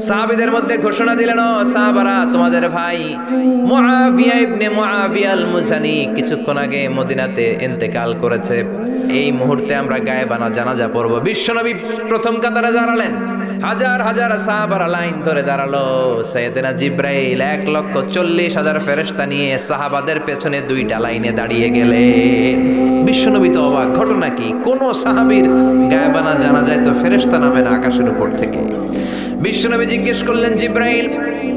সাহাবীদের মধ্যে ঘোষণা দিলেন, ও সাহাবারা, তোমাদের ভাই মুআবিয়া ইবনে মুআবিয়া আল মুজানি কিছুক্ষণ আগে মদিনাতে ইন্তেকাল করেছে। এই মুহূর্তে আমরা গায়েবানা জানাজা পড়ব। বিশ্বনবী প্রথম কাতারে দাঁড়ালেন, হাজার হাজার সাহাবারা লাইন ধরে দাঁড়ালো। সাইয়েদনা জিব্রাইল 1,40,000 ফেরেশতা নিয়ে সাহাবাদের পেছনে দুইটা লাইনে দাঁড়িয়ে গেলেন। বিশ্বনবী তো অবাক, ঘটনা কি? কোন সাহাবীর গায়েবানা জানাজায় তো ফেরেশতা নামে না আকাশের উপর থেকে। বিশ্বনবী জিজ্ঞেস করলেন, জিব্রাইল,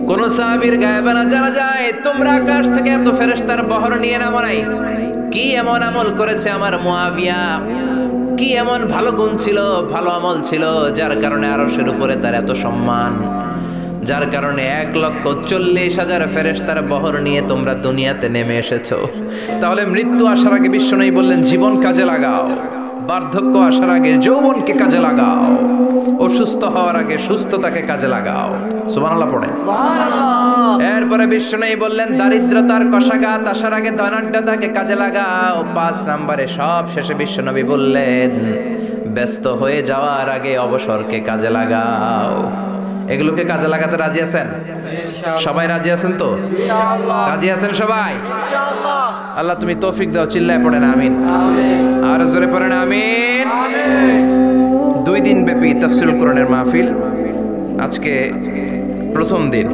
কোন সাহাবীর গায়েবানা জানাজায় তোমরা আকাশ থেকে এত ফেরেশতার বহর নিয়ে নামো নাই? কি এমন আমল করেছে আমার মুআবিয়া? কি এমন ভালো গুণ ছিল, ভালো আমল ছিল, যার কারণে আরশের উপরে তার এত সম্মান, যার কারণে 1,40,000 ফেরেশতার বহর নিয়ে তোমরা দুনিয়াতে নেমে এসেছো? তাহলে মৃত্যু আসার আগে বিশ্বনবী বললেন, জীবন কাজে লাগাও, বার্ধক্য আসার আগে যৌবনকে কাজে লাগাও, অসুস্থ হওয়ার আগে সুস্থতাকে কাজে লাগাও। সুবহানাল্লাহ পড়েন। এরপরে বিশ্বনবী বললেন, দারিদ্রতার কষাঘাত আসার আগে ধনাঢ্যতাকে কাজে লাগাও। 5 নম্বরে সব শেষে বিশ্বনবী বললেন, ব্যস্ত হয়ে যাওয়ার আগে অবসরকে কাজে লাগাও। এগুলোকে কাজে লাগাতে রাজি আছেন? সবাই রাজি আছেন তো? রাজি আছেন সবাই? আল্লাহ তুমি তৌফিক দাও। চিল্লায় পড়েন আমিন। আর জোরে পড়েন আমিন। 2 দিন ব্যাপী তাফসীরুল কোরআনের মাহফিল, আজকে প্রথম দিন।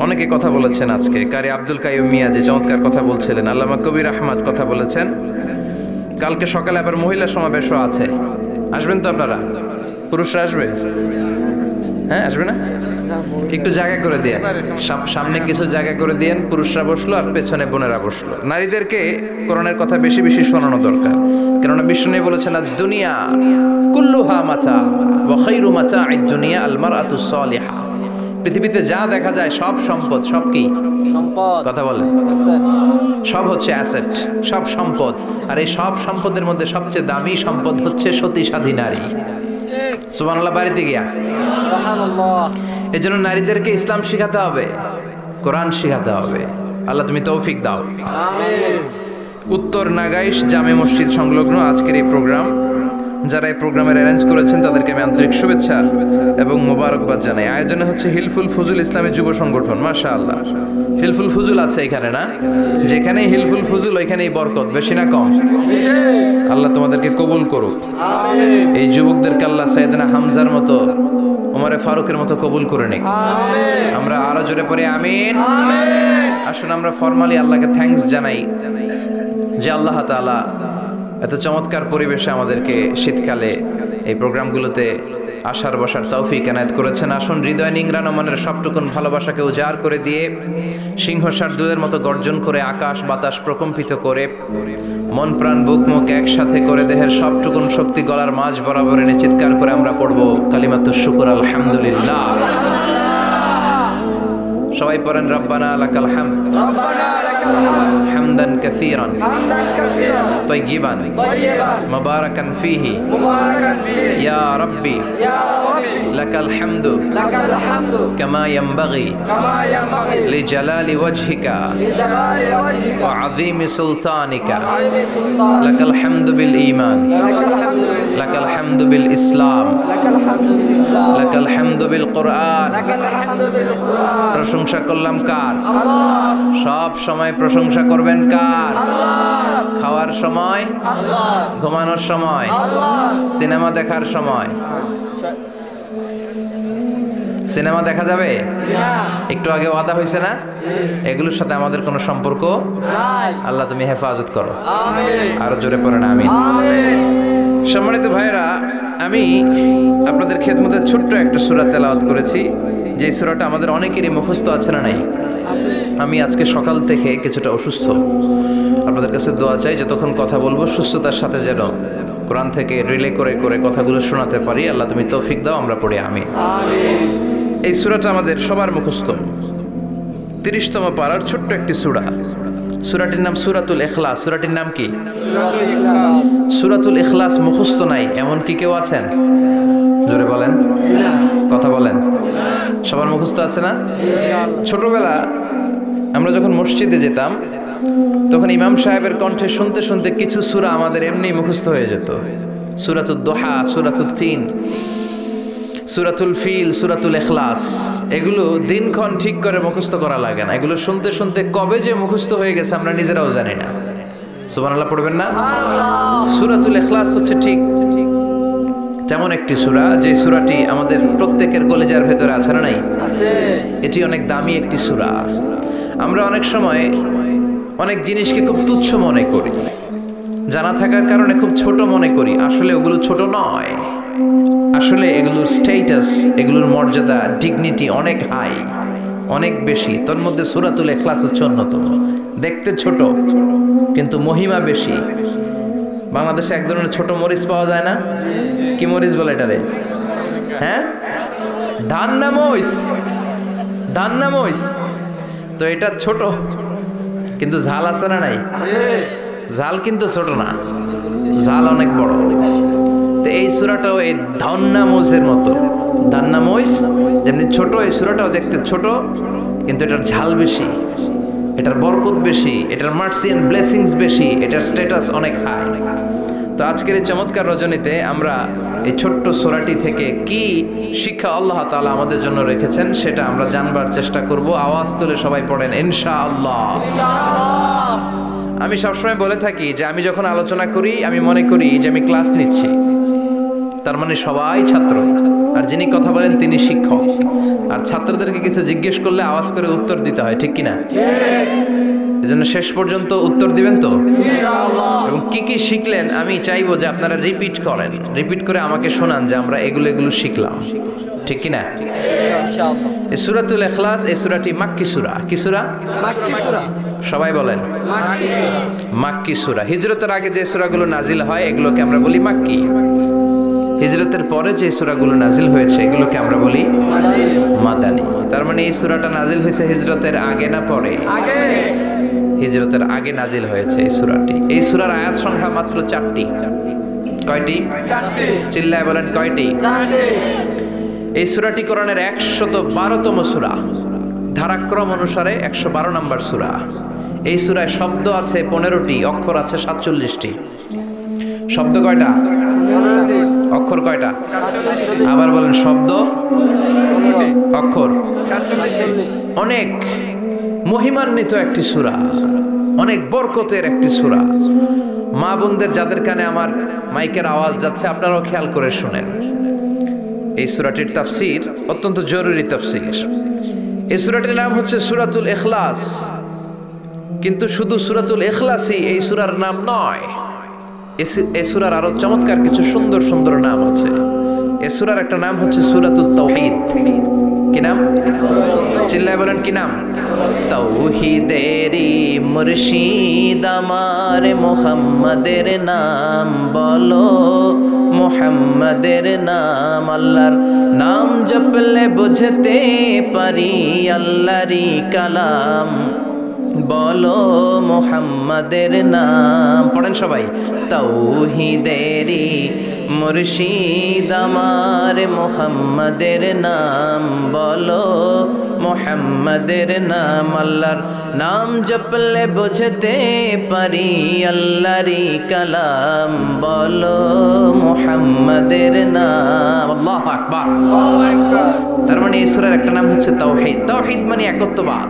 অনেকে কথা বলেছেন আজকে। কারি আব্দুল কাইয়ুম মিয়া যে চমৎকার কথা বলছিলেন, আল্লামা কবির আহমদ কথা বলেছেন। কালকে সকালে আবার মহিলা সমাবেশও আছে। আসবেন তো আপনারা? পুরুষরা আসবে? হ্যাঁ, আসবে না? একটু জায়গা করে দিয়েন, সামনে কিছু জায়গা করে দিয়েন। পুরুষরা বসলো আর পেছনে বোনেরা বসলো। নারীদেরকে কোরআনের কথা বেশি বেশি শোনানো দরকার, কেননা বিষ্ণু বলেছেন, দুনিয়া কুল্লুহা মাতা ওয়া খায়রু মাতা'আদ দুনিয়া আল মারআতু সালিহা। পৃথিবীতে যা দেখা যায় সব সম্পদ। সব কি সম্পদ? কথা বলেন। সব হচ্ছে অ্যাসেট, সব সম্পদ। আর এই সব সম্পদের মধ্যে সবচেয়ে দামি সম্পদ হচ্ছে সতী সাধী নারী। সুবহানাল্লাহ। বাড়িতে গিয়া এজন্য নারীদেরকে ইসলাম শিখাতে হবে, কোরআন শিখাতে হবে। আল্লাহ তুমি তৌফিক দাও। আমিন। উত্তর নাগাইশ জামে মসজিদ সংলগ্ন আজকের এই প্রোগ্রাম, যারা এই প্রোগ্রামের অ্যারেঞ্জ করেছেন তাদেরকে আমি আন্তরিক শুভেচ্ছা এবং মোবারকবাদ জানাই। আয়োজনে হচ্ছে হিলফুল ফুজুল ইসলামী যুব সংগঠন। মাশাআল্লাহ, হিলফুল ফুজুল আছে এখানে না? যেখানে হিলফুল ফুজুল ওইখানেই বরকত, বেশি না কম? আল্লাহ তোমাদেরকে কবুল করুক। এই যুবকদেরকে আল্লাহ সাইয়েদনা হামজার মতো, ওমরে ফারুকের মতো কবুল করে নিক। আমরা আরো জোরে পড়ে আমিন। আসুন আমরা ফরমালি আল্লাহকে থ্যাঙ্কস জানাই যে আল্লাহ তাআলা এত চমৎকার পরিবেশে আমাদেরকে শীতকালে এই প্রোগ্রামগুলোতে আসার বসার তৌফিক এনায়েত করেছেন। আসুন হৃদয় নিংড়ানো মনের সবটুকুন ভালোবাসাকে উজাড় করে দিয়ে, সিংহ শার্দুলের মতো গর্জন করে, আকাশ বাতাস প্রকম্পিত করে, মন প্রাণ বুক মুখ একসাথে করে, দেহের সবটুকুন শক্তি গলার মাঝ বরাবর এনে চিৎকার করে আমরা পড়ব কালিমাতুশ শুকর আলহামদুলিল্লাহ। সবাই পড়েন, রব্বানা লাকাল হামদ, হামদান কাসীরান তাইয়িবান মুবারাকান ফীহি ইয়া রাব্বি লাকাল হামদু কামা ইয়ানবাগি লিজালালি ওয়াজহিকা ওয়া আযীমি সুলতানিকা। লাকাল হামদু বিল ঈমান, লাকাল হামদু বিল ইসলাম, লাকাল হামদু বিল কুরআন। প্রশংসা করলাম কার? সব সময় প্রশংসা করবেন কার? খাওয়ার সময়, ঘুমানোর সময়, সিনেমা দেখার সময়। সিনেমা দেখা যাবে? একটু আগে ওয়াদা হয়েছে না? এগুলোর সাথে আমাদের কোনো সম্পর্ক নাই। আল্লাহ তুমি হেফাজত করো। আরো জোরে পড়েন আমিন। সম্মানিত ভাইরা, আমি আপনাদের খেদমতে ছোট্ট একটা সূরা তেলাওয়াত করেছি, যে সূরাটা আমাদের অনেকেরই মুখস্থ আছে না নাই? আমি আজকে সকাল থেকে কিছুটা অসুস্থ। আপনাদের কাছে দোয়া চাই, যতক্ষণ কথা বলবো সুস্থতার সাথে যেন কোরআন থেকে রিলে করে করে কথাগুলো শোনাতে পারি। আল্লাহ তুমি তৌফিক দাও। আমরা পড়ি আমিন। এই সূরাটা আমাদের সবার মুখস্থ, 30তম পারার ছোট্ট একটি সূরা। সূরাটির নাম সূরাতুল ইখলাস। সূরাটির নাম কি? সূরাতুল ইখলাস মুখস্থ নাই এমন কি কেউ আছেন? জোরে বলেন, কথা বলেন। সবার মুখস্থ আছে না? ছোটবেলা আমরা যখন মসজিদে যেতাম তখন ইমাম সাহেবের কণ্ঠে শুনতে শুনতে কিছু সূরা আমাদের এমনি মুখস্থ হয়ে যেত। সূরাতুদ দুহা, সূরাতুত তিন, সূরাতুল ফিল, সূরাতুল ইখলাস, এগুলো দিনক্ষণ ঠিক করে মুখস্থ করা লাগে না। এগুলো শুনতে শুনতে কবে যে মুখস্থ হয়ে গেছে আমরা নিজেরাও জানি না। সুবহানাল্লাহ পড়বেন না? সূরাতুল ইখলাস হচ্ছে ঠিক তেমন একটি সূরা, যে সূরাটি আমাদের প্রত্যেকের কলিজার ভেতরে আছে না নাই? আছে। এটি অনেক দামি একটি সূরা। আমরা অনেক সময় অনেক জিনিসকে খুব তুচ্ছ মনে করি, জানা থাকার কারণে খুব ছোট মনে করি। আসলে ওগুলো ছোট নয়, আসলে এগুলোর স্ট্যাটাস, এগুলোর মর্যাদা, ডিগনিটি অনেক হাই, অনেক বেশি। তোর মধ্যে সূরাতুল ইখলাস হচ্ছে অন্যতম। দেখতে ছোট কিন্তু মহিমা বেশি। বাংলাদেশে এক ধরনের ছোট মরিচ পাওয়া যায় না? কি মরিচ বলে এটারে? হ্যাঁ, ধান্না মরিচ, ধান্না মরিচ। তো এটা ছোট কিন্তু ঝাল আছে না নাই? ঝাল কিন্তু ছোট না, ঝাল অনেক বড়। তো এই সূরাটাও এই ধান্না মরিচের মতো। ধান্না মরিচ যেমনি ছোট, এই সূরাটাও দেখতে ছোট কিন্তু এটার ঝাল বেশি, এটার বরকত বেশি, এটার মার্সি এন্ড ব্লেসিংস বেশি, এটার স্ট্যাটাস অনেক হাই। তো আজকের এই চমৎকার রজনীতে আমরা এই ছোট্ট সূরাটি থেকে কি শিক্ষা আল্লাহ তাআলা আমাদের জন্য রেখেছেন সেটা আমরা জানবার চেষ্টা করব। আওয়াজ তুলে সবাই পড়েন ইনশাআল্লাহ। আমি সবসময় বলে থাকি যে আমি যখন আলোচনা করি আমি মনে করি যে আমি ক্লাস নিচ্ছি, তার মানে সবাই ছাত্র, আর যিনি কথা বলেন তিনি শিক্ষক। আর ছাত্রদেরকে কিছু জিজ্ঞেস করলে আওয়াজ করে উত্তর দিতে হয়, ঠিক কিনা? এজন্য শেষ পর্যন্ত উত্তর দিবেন তো ইনশাআল্লাহ। এবং কি কি শিখলেন আমি চাইবো যে আপনারা রিপিট করেন, রিপিট করে আমাকে শোনান যে আমরা এগুলো শিখলাম, ঠিক কিনা? ইনশাআল্লাহ। এই সূরাতুল ইখলাস, এই সূরাটি মাক্কি সূরা। কি সূরা? মাক্কি সূরা। সবাই বলেন মাক্কি সূরা। মাক্কি সূরা। হিজরতের আগে যে সূরাগুলো নাজিল হয় এগুলোকে আমরা বলি মাক্কি। হিজরতের পরে যে সূরাগুলো নাজিল হয়েছে এগুলোকে আমরা বলি মাদানী। তার মানে এই সূরাটা নাজিল হয়েছে হিজরতের আগে না পরে? আগে। হিজরতের আগে নাজিল হয়েছে এই সূরাটি। এই সূরার আয়াত সংখ্যা মাত্র 4টি। কয়টি? 4টি। চিল্লায় বলেন কয়টি? 4টি। এই সূরাটি কোরআনের 112তম সূরা, ধারাক্রম অনুসারে 112 নম্বর সূরা। এই সূরায় শব্দ আছে 15টি, অক্ষর আছে 47টি। শব্দ কয়টা? অক্ষর কয়টা? আবার বলেন শব্দ, অক্ষর। অনেক মহিমান্বিত একটি সূরা, অনেক বরকতের একটি সূরা। মা বোনদের যাদের কানে আমার মাইকের আওয়াজ যাচ্ছে আপনারাও খেয়াল করে শুনেন। এই সূরাটির তাফসীর অত্যন্ত জরুরি তাফসীর। এই সূরাটির নাম হচ্ছে সূরাতুল ইখলাস, কিন্তু শুধু সূরাতুল ইখলাসই এই সূরার নাম নয়। এই সূরার আরো চমৎকার কিছু সুন্দর সুন্দর নাম আছে। এই সূরার একটা নাম হচ্ছে সূরাতুত তাওহীদ। কি নাম? চিল্লায় বলেন কি নাম? তাওহীদেরই মুর্শিদ আমার মুহাম্মাদের নাম বলো, মুহাম্মাদের নাম। আল্লাহর নাম জপলে বুঝতে পারি আল্লাহরই কালাম বলো, মুহাম্মাদের নাম। পড়েন সবাই। তাওহীদেরই মুর্শিদ আমার মুহাম্মাদের নাম বলো, মুহাম্মাদের নাম। আল্লাহর নাম জপলে বুঝতে পারি আল্লাহরই কালাম বলো, মুহাম্মাদের নাম। আল্লাহু আকবার। তার মানে এই সূরার একটা নাম হচ্ছে তাওহীদ। তাওহীদ মানে একত্ববাদ,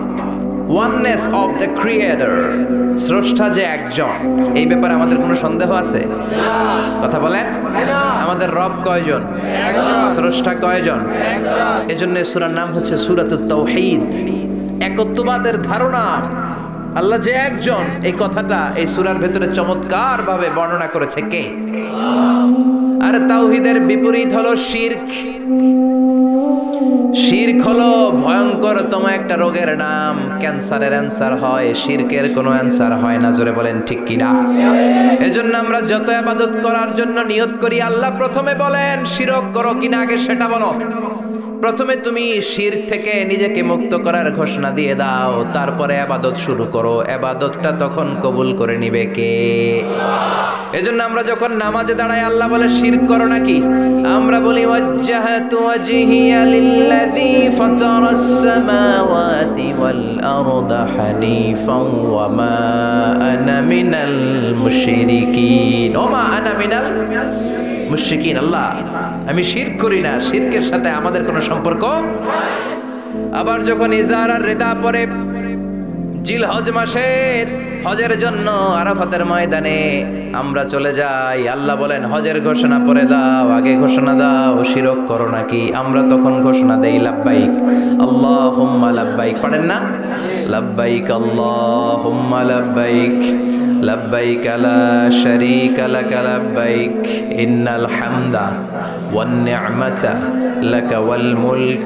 ওয়াননেস অফ দ্য ক্রিয়েটর। স্রষ্টা যে একজন, এই ব্যাপারে আমাদের কোনো সন্দেহ আছে? কথা বলেন। আমাদের রব কয়জন? স্রষ্টা কয়জন? এজন্য সূরার নাম হচ্ছে সূরাতুত তাওহীদ, একত্ববাদের ধারণা। আল্লাহ যে একজন, এই কথাটা এই সূরার ভেতরে চমৎকার ভাবে বর্ণনা করেছে কে? আর তাওহীদের বিপরীত হলো শিরক। শিরক হলো ভয়ঙ্করতম একটা রোগের নাম। ক্যান্সারের অ্যান্সার হয়, শিরকের কোনো অ্যান্সার হয় না। জোরে বলেন ঠিক কিনা? এজন্য আমরা যত ইবাদত করার জন্য নিয়ত করি, আল্লাহ প্রথমে বলেন শিরক করো কিনা আগে সেটা বলো। প্রথমে তুমি শিরক থেকে নিজেকে মুক্ত করার ঘোষণা দিয়ে দাও, তারপরে ইবাদত শুরু করো। ইবাদতটা তখন কবুল করে নিবে কে? এজন্য আমরা যখন নামাজে দাঁড়াই আল্লাহ বলে শিরক করো নাকি? আমরা বলি ওয়াজ্জাহাতু ওয়াজহিয়া লিল্লাযী ফাতারাস সামাওয়াতি ওয়াল আরদা হানিফান ওয়া মা আনা মিনাল মুশরিকিন। ওয়া মা আনা মিনাল মুশরিকিন, আল্লাহ আমি শিরক করি না, শিরকের সাথে আমাদের কোনো সম্পর্ক। আবার যখন ইজার আর রিদা পরে জিলহজ মাসে হজের জন্য আরাফাতের ময়দানে আমরা চলে যাই, আল্লাহ বলেন হজের ঘোষণা পরে দাও, আগে ঘোষণা দাও শিরক করো নাকি। আমরা তখন ঘোষণা দেই লাব্বাইক আল্লাহুম্মা লাব্বাইক, পড়েন না? লাব্বাইক আল্লাহুম্মা লাব্বাইক লাব্বাইক লা শারীকা লাক লাব্বাইক ইন্নাল হামদা ওয়ান নি'মাতা লাকা ওয়াল মুলক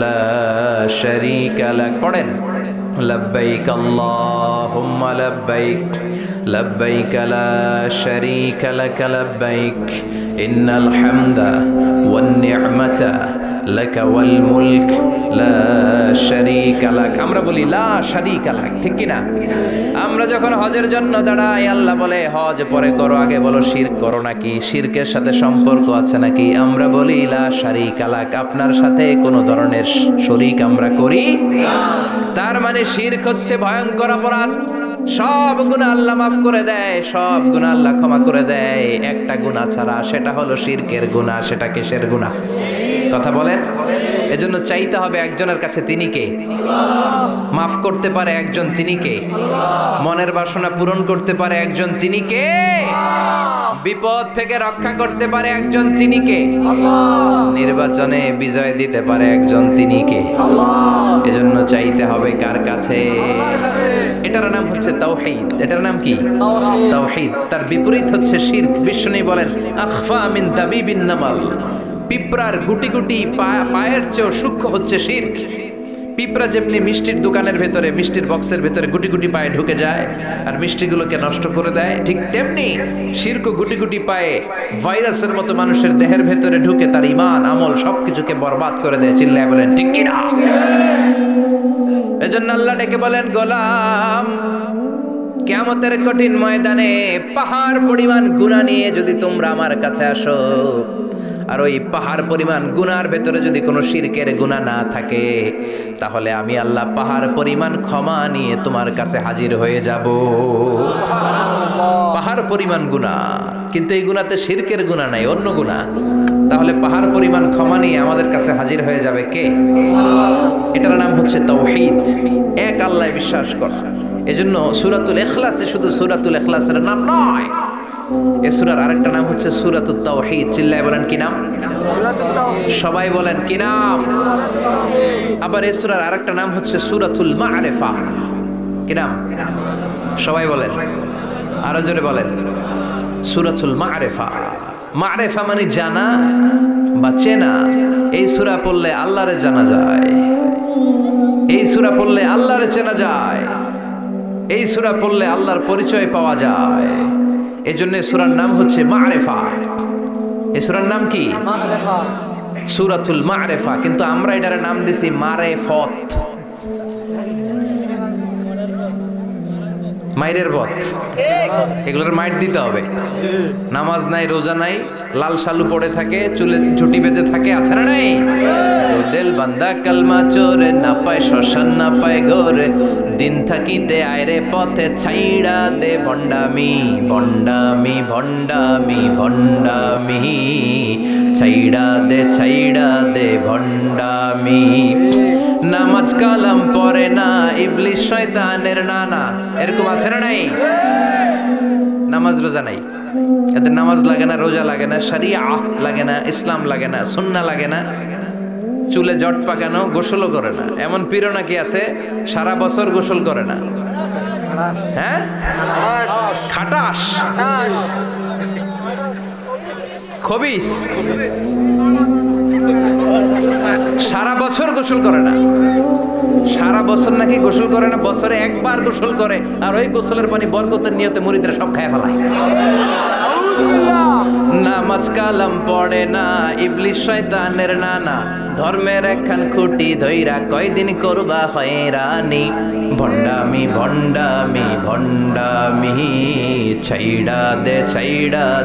লা শারীকা লাক। পড়েন لبيك اللهم لبيك لبيك لا شريك لك لبيك إن الحمد والنعمة لك والملك لا شريك لك। আমরা বলি লা শারীকা লাক, ঠিক কি না? আমরা যখন হজের জন্য দাঁড়াই, আল্লাহ বলে হজ পরে করো, আগে বলো শিরক করো নাকি, শিরকের সাথে সম্পর্ক আছে নাকি। আমরা বলি লা শারীকা লাক, আপনার সাথে কোনো ধরনের শরীক আমরা করি না। তার মানে শিরক হচ্ছে ভয়ঙ্কর অপরাধ। সব গুনাহ আল্লাহ মাফ করে দেয়, সব গুনাহ আল্লাহ ক্ষমা করে দেয়, একটা গুনাহ ছাড়া, সেটা হলো শিরকের গুনাহ। সেটা কিসের গুনাহ? কথা বলেন। এজন্য চাইতে হবে একজনের কাছে, তিনি কে? মাফ করতে পারে একজন, তিনি কে? মনের বাসনা পূরণ করতে পারে একজন, তিনি কে? বিপদ থেকে রক্ষা করতে পারে একজন, তিনি কে? নির্বাচনে বিজয় দিতে পারে একজন, তিনি কে? এজন্য চাইতে হবে কার কাছে? এটার নাম হচ্ছে তাওহীদ। এটার নাম কি? তাওহীদ। তার বিপরীত হচ্ছে শিরক। বিষ্ণু বলেন আখফা মিন দাবিবিন নামাল, পিঁপড়ার গুটি গুটি পায়ের চেয়েও সূক্ষ্ম হচ্ছে শিরক। পিঁপড়া যেমনি মিষ্টির দোকানের ভেতরে, মিষ্টির বক্সের ভেতরে গুটি গুটি পায়ে ঢুকে যায় আর মিষ্টিগুলোকে নষ্ট করে দেয়, ঠিক তেমনি শিরক গুটি গুটি পায়ে ভাইরাসের মতো মানুষের দেহের ভেতরে ঢুকে তার ঈমান আমল সবকিছুকে বরবাদ করে দেয়। চিল্লায় বলেন ঠিক কি না? এজন্য আল্লাহ ডেকে বলেন গোলাম, কিয়ামতের কঠিন ময়দানে পাহাড় পরিমাণ গুনাহ নিয়ে যদি তোমরা আমার কাছে আসো, আর ওই পাহাড় পরিমাণ গুনার ভেতরে যদি কোনো শিরকের গুনাহ না থাকে, তাহলে আমি আল্লাহ পাহাড় পরিমাণ ক্ষমা নিয়ে তোমার কাছে হাজির হয়ে যাব। পাহাড় পরিমাণ গুনাহ, কিন্তু এই গুনাতে শিরকের গুনাহ নাই, অন্য গুনাহ। তাহলে পাহাড় পরিমাণ ক্ষমা নিয়ে আমাদের কাছে হাজির হয়ে যাবে কে? এটার নাম হচ্ছে তাওহীদ, এক আল্লাহ বিশ্বাস করা। এজন্য সূরাতুল ইখলাসে শুধু সূরাতুল ইখলাসের নাম নয়, এই সূরার আরেকটা নাম হচ্ছে সূরাতুত তাওহীদ। চিল্লায় বলেন কি নাম? সবাই বলেন কি নাম? আবার এই সূরার আরেকটা নাম হচ্ছে সূরাতুল মা'রিফা। কি নাম? সবাই বলেন, আরো জোরে বলেন। সূরাতুল মা'রিফা। মা'রিফা মানে জানা বা চেনা। এই সূরা পড়লে আল্লাহরে জানা যায়, এই সূরা পড়লে আল্লাহরে চেনা যায়, এই সূরা পড়লে আল্লাহর পরিচয় পাওয়া যায়। এই জন্য সূরার নাম হচ্ছে মা'রিফা। এই সূরার নাম কি? সূরাতুল মা'রিফা। কিন্তু আমরা এটার নাম দিছি মারেফত, মাইরের পথ। এগুলোর মাইর দিতে হবে। নামাজ নাই, রোজা নাই, লাল শালু পড়ে থাকে, চুলে ঝুটি বেঁধে থাকে, আছে না নাই? দিল বান্দা কালমা চোরে, না পায় শ্মশান না পায় ঘরে, দিন থাকিতে আয়রে পথে ছাইড়া দে ভণ্ডামি ভণ্ডামি ভণ্ডামি ভণ্ডামি, ছাইড়া দে ভণ্ডামি। নামাজ কালাম পড়ে না, ইবলিশ শয়তানের নানা। এরকম আছে না নাই? নামাজ রোজা নাই, এদের নামাজ লাগে না, রোজা লাগে না, শরিয়া লাগে না, ইসলাম লাগে না, সুন্নাহ লাগে না, চুলে জট পাকানো, গোসলও করে না। এমন পীর নাকি আছে সারা বছর গোসল করে না। হ্যাঁ, খাটাস, খবিস, সারা বছর গোসল করে না। সারা বছর নাকি গোসল করে না, বছরে একবার গোসল করে, আর ওই গোসলের পানি বরকতের নিয়তে মুরিদরা সব খায় ফেলায়। নামাজ কালাম পড়ে না, ইবলিশ শয়তানের নানা, ধর্মের একখান খুঁটি ধইরা কয়দিন করবা হয়রানি, ভণ্ডামি ভণ্ডামি ভণ্ডামি, ছাইড়া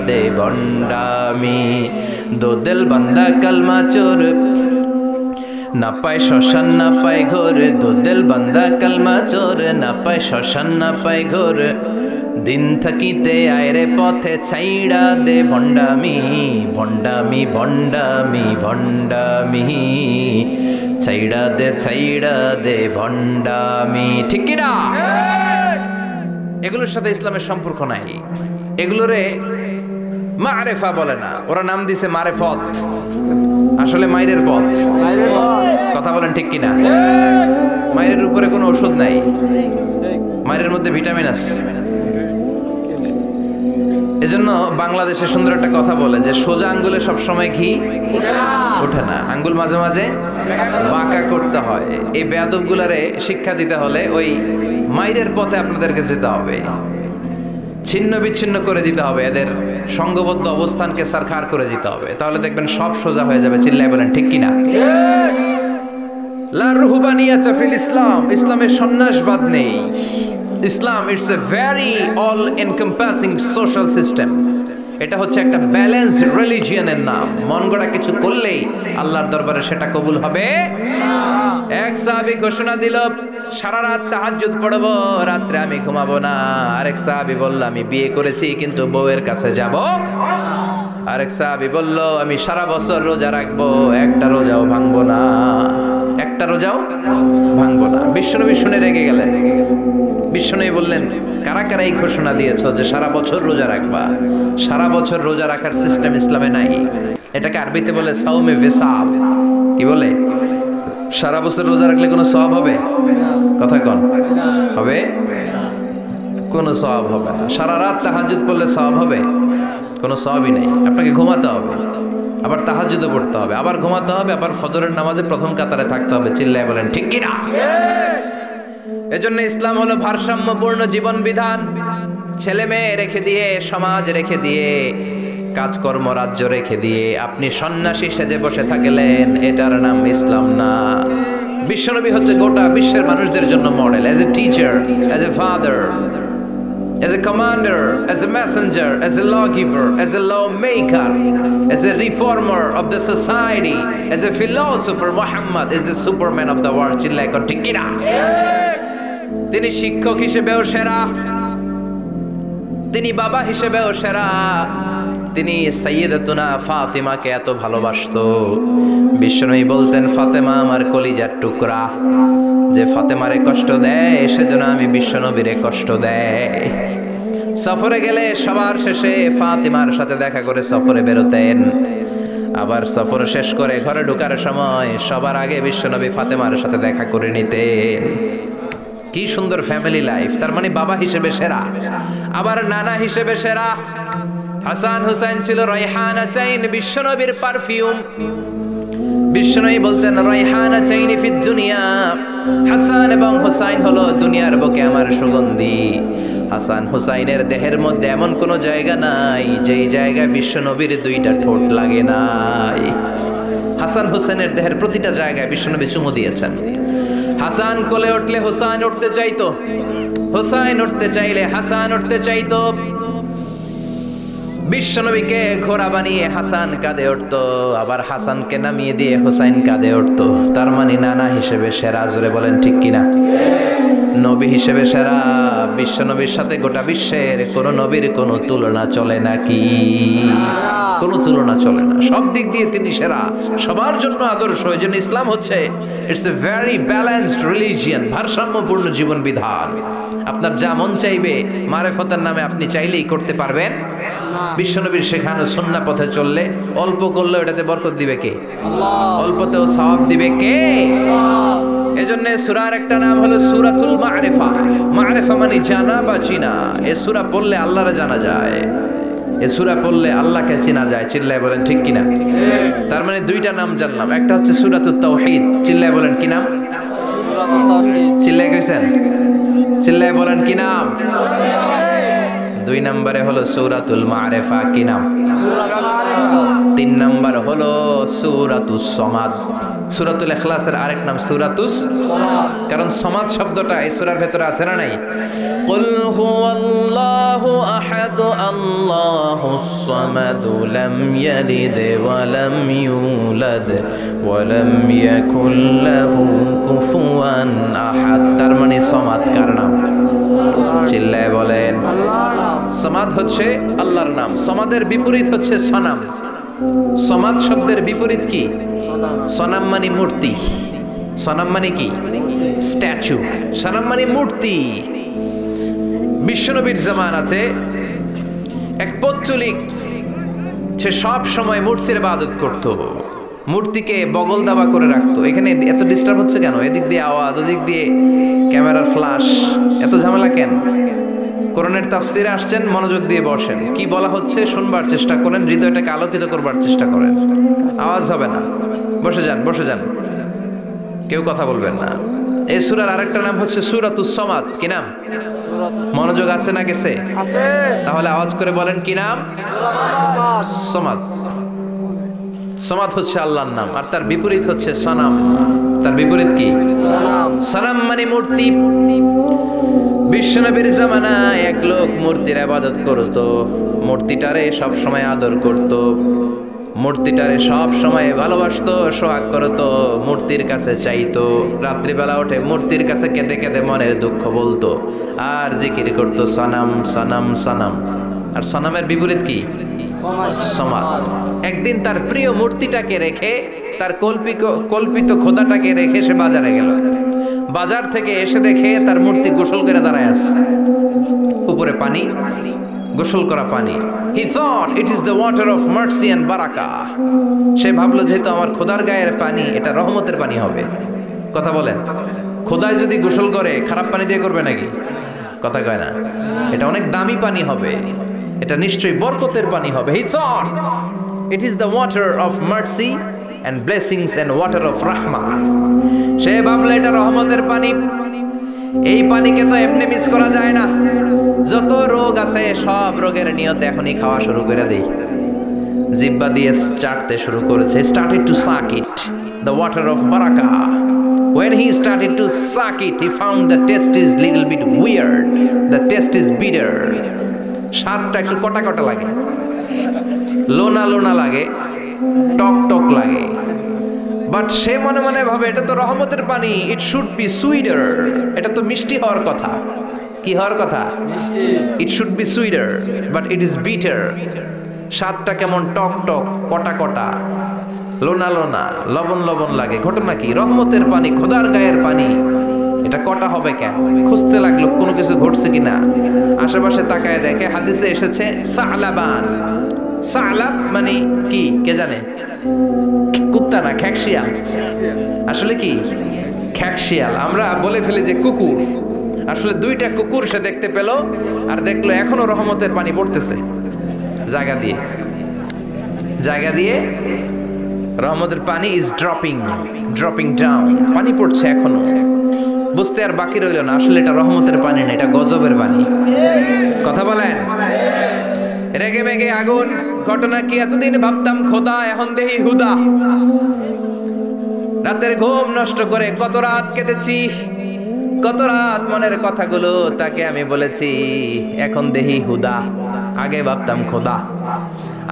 দে ভণ্ডামি। দো দিল বান্দা কালমা চোর, না পায় শ্মশান না পায় ঘর, দো দিল বান্দা কালমা চোর, না পায় শ্মশান না পায় ঘর, দিন থাকিতে আয়রে পথে ছাইড়া দে ভণ্ডামি ভণ্ডামি ভণ্ডামি ভণ্ডামি ছাইড়া দে ভণ্ডামি। ঠিক কি না? এগুলোর সাথে ইসলামের সম্পর্ক নাই। এগুলোরে মারেফা বলে না, ওরা নাম দিছে মারেফত, আসলে মাইরের পথ। কথা বলেন ঠিক কিনা? মাইরের উপরে কোনো ওষুধ নাই, মাইরের মধ্যে ভিটামিন আছে। এজন্য বাংলাদেশে সুন্দর একটা কথা বলে যে সোজা আঙ্গুলে সবসময় ঘি ওঠে না, আঙ্গুল মাঝে মাঝে বাঁকা করতে হয়। এই বেয়াদবগুলারে শিক্ষা দিতে হলে ওই মাইরের পথে আপনাদেরকে যেতে হবে, ছিন্ন বিচ্ছিন্ন করে দিতে হবে, এদের সংঘবদ্ধ অবস্থানকে সারখার করে দিতে হবে, তাহলে দেখবেন সব সোজা হয়ে যাবে। চিল্লায় বলেন ঠিক কিনা? লা রুহবানিয়াতা ফিল ইসলাম, ইসলামে সন্ন্যাসবাদ নেই। Islam it's a very all encompassing social system. এটা হচ্ছে একটা ব্যালেন্সড রিলিজিয়নের নাম। মন গড়া কিছু করলেই আল্লাহর দরবারে সেটা কবুল হবে না। এক সাহাবী ঘোষণা দিল, সারা রাত তাহাজ্জুদ পড়ব, রাত্রে আমি ঘুমাবো না। আরেক সাহাবী বলল, আমি বিয়ে করেছি কিন্তু বউয়ের কাছে যাব। আরেক সাহাবী বলল, আমি সারা বছর রোজা রাখবো, একটা রোজাও ভাঙবো না, একটা রোজাও ভাঙবো না। বিশ্বনবী শুনে রেগে গেলেন। বিশ্বনবী বললেন, কারা কারা এই ঘোষণা দিয়েছো যে সারা বছর রোজা রাখবা? সারা বছর রোজা রাখার সিস্টেম ইসলামে নাই। এটাকে আরবিতে বলে সাওমে ভিসাল। কি বলে? সারা বছর রোজা রাখলে কোনো সওয়াব হবে? কথা কোন হবে? কোনো সওয়াব হবে না। সারা রাত তাহাজ্জুদ পড়লে সওয়াব হবে? কোনো সওয়াবই নেই। আপনাকে ঘুমাতে হবে, আবার তাহাজ্জুদও পড়তে হবে, আবার ঘুমাতে হবে, আবার ফজরের নামাজে প্রথম কাতারে থাকতে হবে। চিল্লায় বলেন ঠিক কি না? এজন্য ইসলাম হলো ভারসাম্যপূর্ণ জীবন বিধান। ছেলে মেয়ে রেখে দিয়ে, সমাজ রেখে দিয়ে, কাজকর্ম রাজ্য রেখে দিয়ে আপনি সন্ন্যাসী সেজে বসে থাকলেন, এটার নাম ইসলাম না। বিশ্বনবী হচ্ছে গোটা বিশ্বের মানুষদের জন্য model, as a teacher, as a father, as a commander, as a messenger, as a lawgiver, as a lawmaker, as a reformer of the society, as a philosopher. Muhammad is the superman of the world. চিল্লায় কোন ঠিক কিনা? তিনি শিক্ষক হিসেবেও সেরা, তিনি বাবা হিসেবেও সেরা। তিনি সাইয়্যিদাতুনা ফাতিমাকে এত ভালোবাসতো, বিশ্বনবী বলতেন, ফাতেমা আমার কলিজার টুকরা, যে ফাতেমারে কষ্ট দেয় সেজন্য আমি বিশ্বনবীরে কষ্ট দেয়। সফরে গেলে সবার শেষে ফাতিমার সাথে দেখা করে সফরে বেরোতেন, আবার সফর শেষ করে ঘরে ঢোকার সময় সবার আগে বিশ্বনবী ফাতেমার সাথে দেখা করে নিতেন। কি সুন্দর ফ্যামিলি লাইফ। তার মানে বাবা হিসেবে সেরা, আবার নানা হিসেবে সেরা। হাসান হুসাইন ছিল রায়হানা চাইন, বিশ্বনবীর পারফিউম। বিশ্বনবী বলতেন, রায়হানা চাইনি ফিদ দুনিয়া, হাসান এবং হুসাইন হলো দুনিয়ার বুকে আমার সুগন্ধি। হাসান হুসাইনের দেহের মধ্যে এমন কোন জায়গা নাই যেই জায়গায় বিশ্বনবীর দুইটা ঠোঁট লাগে নাই। হাসান হুসাইনের দেহের প্রতিটা জায়গায় বিশ্বনবী চুমু দিয়েছেন। হাসান কোলে উঠলে হুসাইন উঠতে চাইতো, হুসাইন উঠতে চাইলে হাসান উঠতে চাইতো। বিশ্বনবীকে ঘোড়া বানিয়ে হাসান কাঁধে উঠতো, আবার হাসানকে নামিয়ে দিয়ে হুসাইন কাঁধে উঠতো। তার মানে নানা হিসেবে সেরা। জোরে বলেন ঠিক কিনা? নবী হিসেবে সেরা। বিশ্বনবীর সাথে গোটা বিশ্বের কোন নবীর কোনো তুলনা চলে নাকি? কোনো তুলনা চলে না। সব দিক দিয়ে তিনি সেরা, সবার জন্য আদর্শ। এই জন্য ইসলাম হচ্ছে it's a very balanced religion, ভারসাম্যপূর্ণ জীবন বিধান। আপনার যা মন চাইবে মারেফতের নামে আপনি চাইলেই করতে পারবেন। বিশ্বনবীর শেখানো সুন্নাহ পথে চললে অল্প করলেও এটাতে বরকত দিবে কে? আল্লাহ। অল্পতেও সওয়াব দিবে কে? আল্লাহ। এজন্য সূরার একটা নাম হলো সূরাতুল মারিফা। মারিফা মানে জানা বা চিনা। এই সূরা পড়লে আল্লাহরে জানা যায়, এই সূরা পড়লে আল্লাহকে চেনা যায়। চিল্লায় বলেন ঠিক কিনা? তার মানে দুইটা নাম জানলাম, একটা হচ্ছে সূরাতুত তাওহীদ। চিল্লায় বলেন কি নাম? সূরাতুত তাওহীদ। চিল্লায় কইছেন? চিল্লায় বলেন কি নাম? দুই নম্বরে হলো সূরাতুল মারিফা। কি নাম? তিন নম্বর হলো সূরাতুস সমাদ। সূরাতুল ইখলাসের আরেক নাম সূরাতুস সমাদ, কারণ সমাদ শব্দটা এই সূরার ভেতরে আছে না নাই? কুল হুয়াল্লাহু আহাদ আল্লাহুস সামাদ লাম ইয়ালিদ ওয়া লাম ইউলাদ ওয়া লাম ইয়াকুল লাহু কুফুয়ান আহাদ। তার মানে সমাদ কার নাম? চিল্লায় বলেন আল্লাহ। সমাদ হচ্ছে আল্লাহর নাম। সমাদের বিপরীত হচ্ছে সনাম। সমাদ শব্দের বিপরীত কি? সনাম মানে মূর্তি। সনাম মানে কি? স্ট্যাচু। সনাম মানে মূর্তি। বিশ্বনবীর জামানাতে এক পৌত্তলিক, সে সব সময় মূর্তির ইবাদত করত, মূর্তিকে বগল দাবা করে রাখতো। এখানে এত ডিস্টার্ব হচ্ছে কেন? এদিক দিয়ে আওয়াজ, ওদিক দিয়ে ক্যামেরার ফ্ল্যাশ, এত ঝামেলা কেন? কোরআনের তাফসিরে আসছেন, মনোযোগ দিয়ে বসেন, কি বলা হচ্ছে শুনবার চেষ্টা করেন, হৃদয়টাকে আলোকিত করবার চেষ্টা করেন। আওয়াজ হবে না, বসে যান, বসে যান, কেউ কথা বলবেন না। এই সূরার আরেকটা নাম হচ্ছে সূরাতুস সমাদ। কি নাম? মনোযোগ আছে না গেছে? তাহলে আওয়াজ করে বলেন কি নাম? সমাদ। সমাদ হচ্ছে আল্লাহর নাম, আর তার বিপরীত হচ্ছে সনাম। তার বিপরীত কি? সনাম মানে মূর্তি। বিশ্বনবীর জামানায় এক লোক মূর্তির ইবাদত করত, মূর্তিটারে সব সময় আদর করত, মূর্তিটারে সব সময় ভালোবাসতো, সোহাগ করত, মূর্তির কাছে চাইতো। রাত্রিবেলা উঠে মূর্তির কাছে কেঁদে কেঁদে মনের দুঃখ বলতো, আর জিকির করতো সনাম সনাম সনাম। আর সনামের বিপরীত কি? সমাদ। একদিন তার প্রিয় মূর্তিটাকে রেখে, তার কল্পিত খোদাটাকে রেখে সে বাজারে গেল। বাজার থেকে এসে দেখে তার মূর্তি গোসল করে দাঁড়ায় আছে, উপরে পানি, গোসল করা পানি। He thought it is the water of mercy and barakah. সে ভাবলো যেহেতু আমার খোদার গায়ের পানি, এটা রহমতের পানি হবে। কথা বলেন, খোদায় যদি গোসল করে খারাপ পানি দিয়ে করবে নাকি? কথা কয় না। এটা অনেক দামি পানি হবে, এটা নিশ্চয়ই বরকতের পানি হবে। He thought it is the water of mercy and blessings and water of rahmah. সে ভাবলো এটা রহমতের পানি। এই পানিকে তো এমনি মিস করা যায় না। যত রোগ আছে সব রোগের নিয়তে এখনই খাওয়া শুরু করে দেই। জিহ্বা দিয়ে চাটতে শুরু করেছে। Started to suck it, the water of barakah. When he started to suck it, he found the taste is little bit weird. The taste is bitter. স্বাদটা একটু কটা কটা লাগে, লোনা লোনা লাগে, টক টক লাগে। বাট সে মনে মনে ভাবে এটা তো রহমতের পানি, ইট শুড বি সুইটার। এটা তো মিষ্টি হওয়ার কথা। কি হওয়ার কথা? It should be sweeter, but it is bitter. স্বাদটা কেমন টক টক, কটা কটা, লোনা লোনা, লবণ লবণ লাগে। ঘটনা কি? রহমতের পানি, খোদার গায়ের পানি, এটা কটা হবে কেন? খুঁজতে লাগলো কোনো কিছু ঘটছে কিনা। আশেপাশে তাকায় দেখে হাদিসে এসেছে সালাবান। সালাব মানে কি কে জানে? কুত্তা না, খ্যাকশিয়াল। আসলে কি? খ্যাকশিয়াল। আমরা বলে ফেলি যে কুকুর, আসলে দুইটা কুকুর সে দেখতে পেল, আর দেখলো এখনো রহমতের পানি পড়তেছে জায়গা দিয়ে, জায়গা দিয়ে রহমতের পানি ইজ ড্রপিং ডাউন। পানি পড়ছে এখনো। বুঝতে আর বাকি রইল না, আসলে এটা রহমতের পানি না, এটা গজবের পানি। কথা বলেন। রেগে মেগে আগুন। ঘটনা কি? এতদিন ভাবতাম খোদা, এখন দেহি হুদা। রাতের ঘুম নষ্ট করে কত রাত কেঁদেছি, কত রাত মনের কথাগুলো তাকে আমি বলেছি, এখন দেহি হুদা। আগে ভাবতাম খোদা।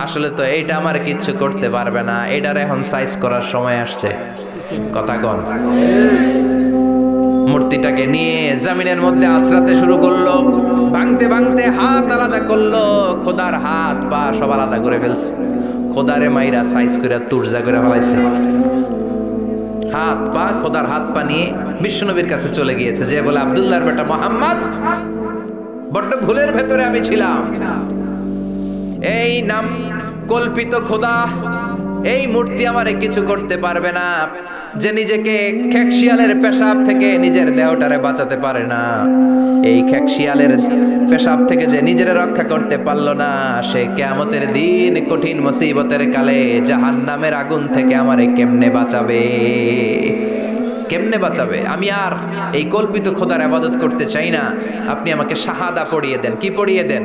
আসলে তো এইটা আমার কিচ্ছু করতে পারবে না, এটার এখন সাইজ করার সময় আসছে। কথা কন। মূর্তিটাকে নিয়ে জমিনের মধ্যে আছড়াতে শুরু করলো, ভাঙতে ভাঙতে হাত আলাদা করলো, খোদার হাত পা সব আলাদা করে ফেলছে। খোদারে মাইরা সাইজ করে তুরজা করে ফেলাইছে। হাত পা, খোদার হাত পা নিয়ে বিশ্বনবীর কাছে চলে গিয়েছে, যে বলে আব্দুল্লাহর বেটা মুহাম্মদ, বড্ড ভুলের ভেতরে আমি ছিলাম। এই নাম কল্পিত খোদা, এই মূর্তি আমারে কিছু করতে পারবে না। যে নিজেকে খ্যাকশিয়ালের পেশাব থেকে নিজের দেহটারে বাঁচাতে পারে না, এই খ্যাকশিয়ালের পেশাব থেকে যে নিজের রক্ষা করতে পারলো না, সে কিয়ামতের দিন কঠিন মুসিবতের কালে জাহান্নামের আগুন থেকে আমারে কেমনে বাঁচাবে? কেমনে বাঁচাবে? আমি আর এই কল্পিত খোদার ইবাদত করতে চাই না। আপনি আমাকে শাহাদা পড়িয়ে দেন। কি পড়িয়ে দেন?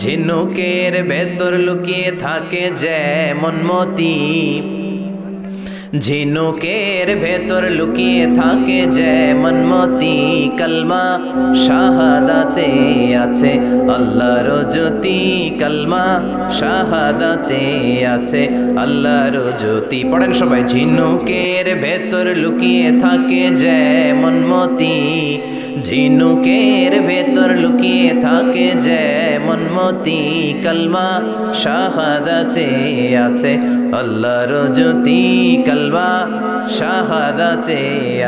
ঝিনুকের ভেতর লুকিয়ে থাকে যেমন মতি, ঝিনুকের ভেতর লুকিয়ে থাকে যেমন মতি, কলমা শাহাদাতে আছে আল্লাহর জ্যোতি, কলমা শাহাদাতে আছে আল্লাহর জ্যোতি। পড়েন সবাই। ঝিনুকের ভেতর লুকিয়ে থাকে যেমন মতি, ঝিনুকের ভেতর লুকিয়ে থাকে যেমন মতি, কালমা শাহাদাতে আছে আল্লাহর জ্যোতি, কালমা শাহাদাতে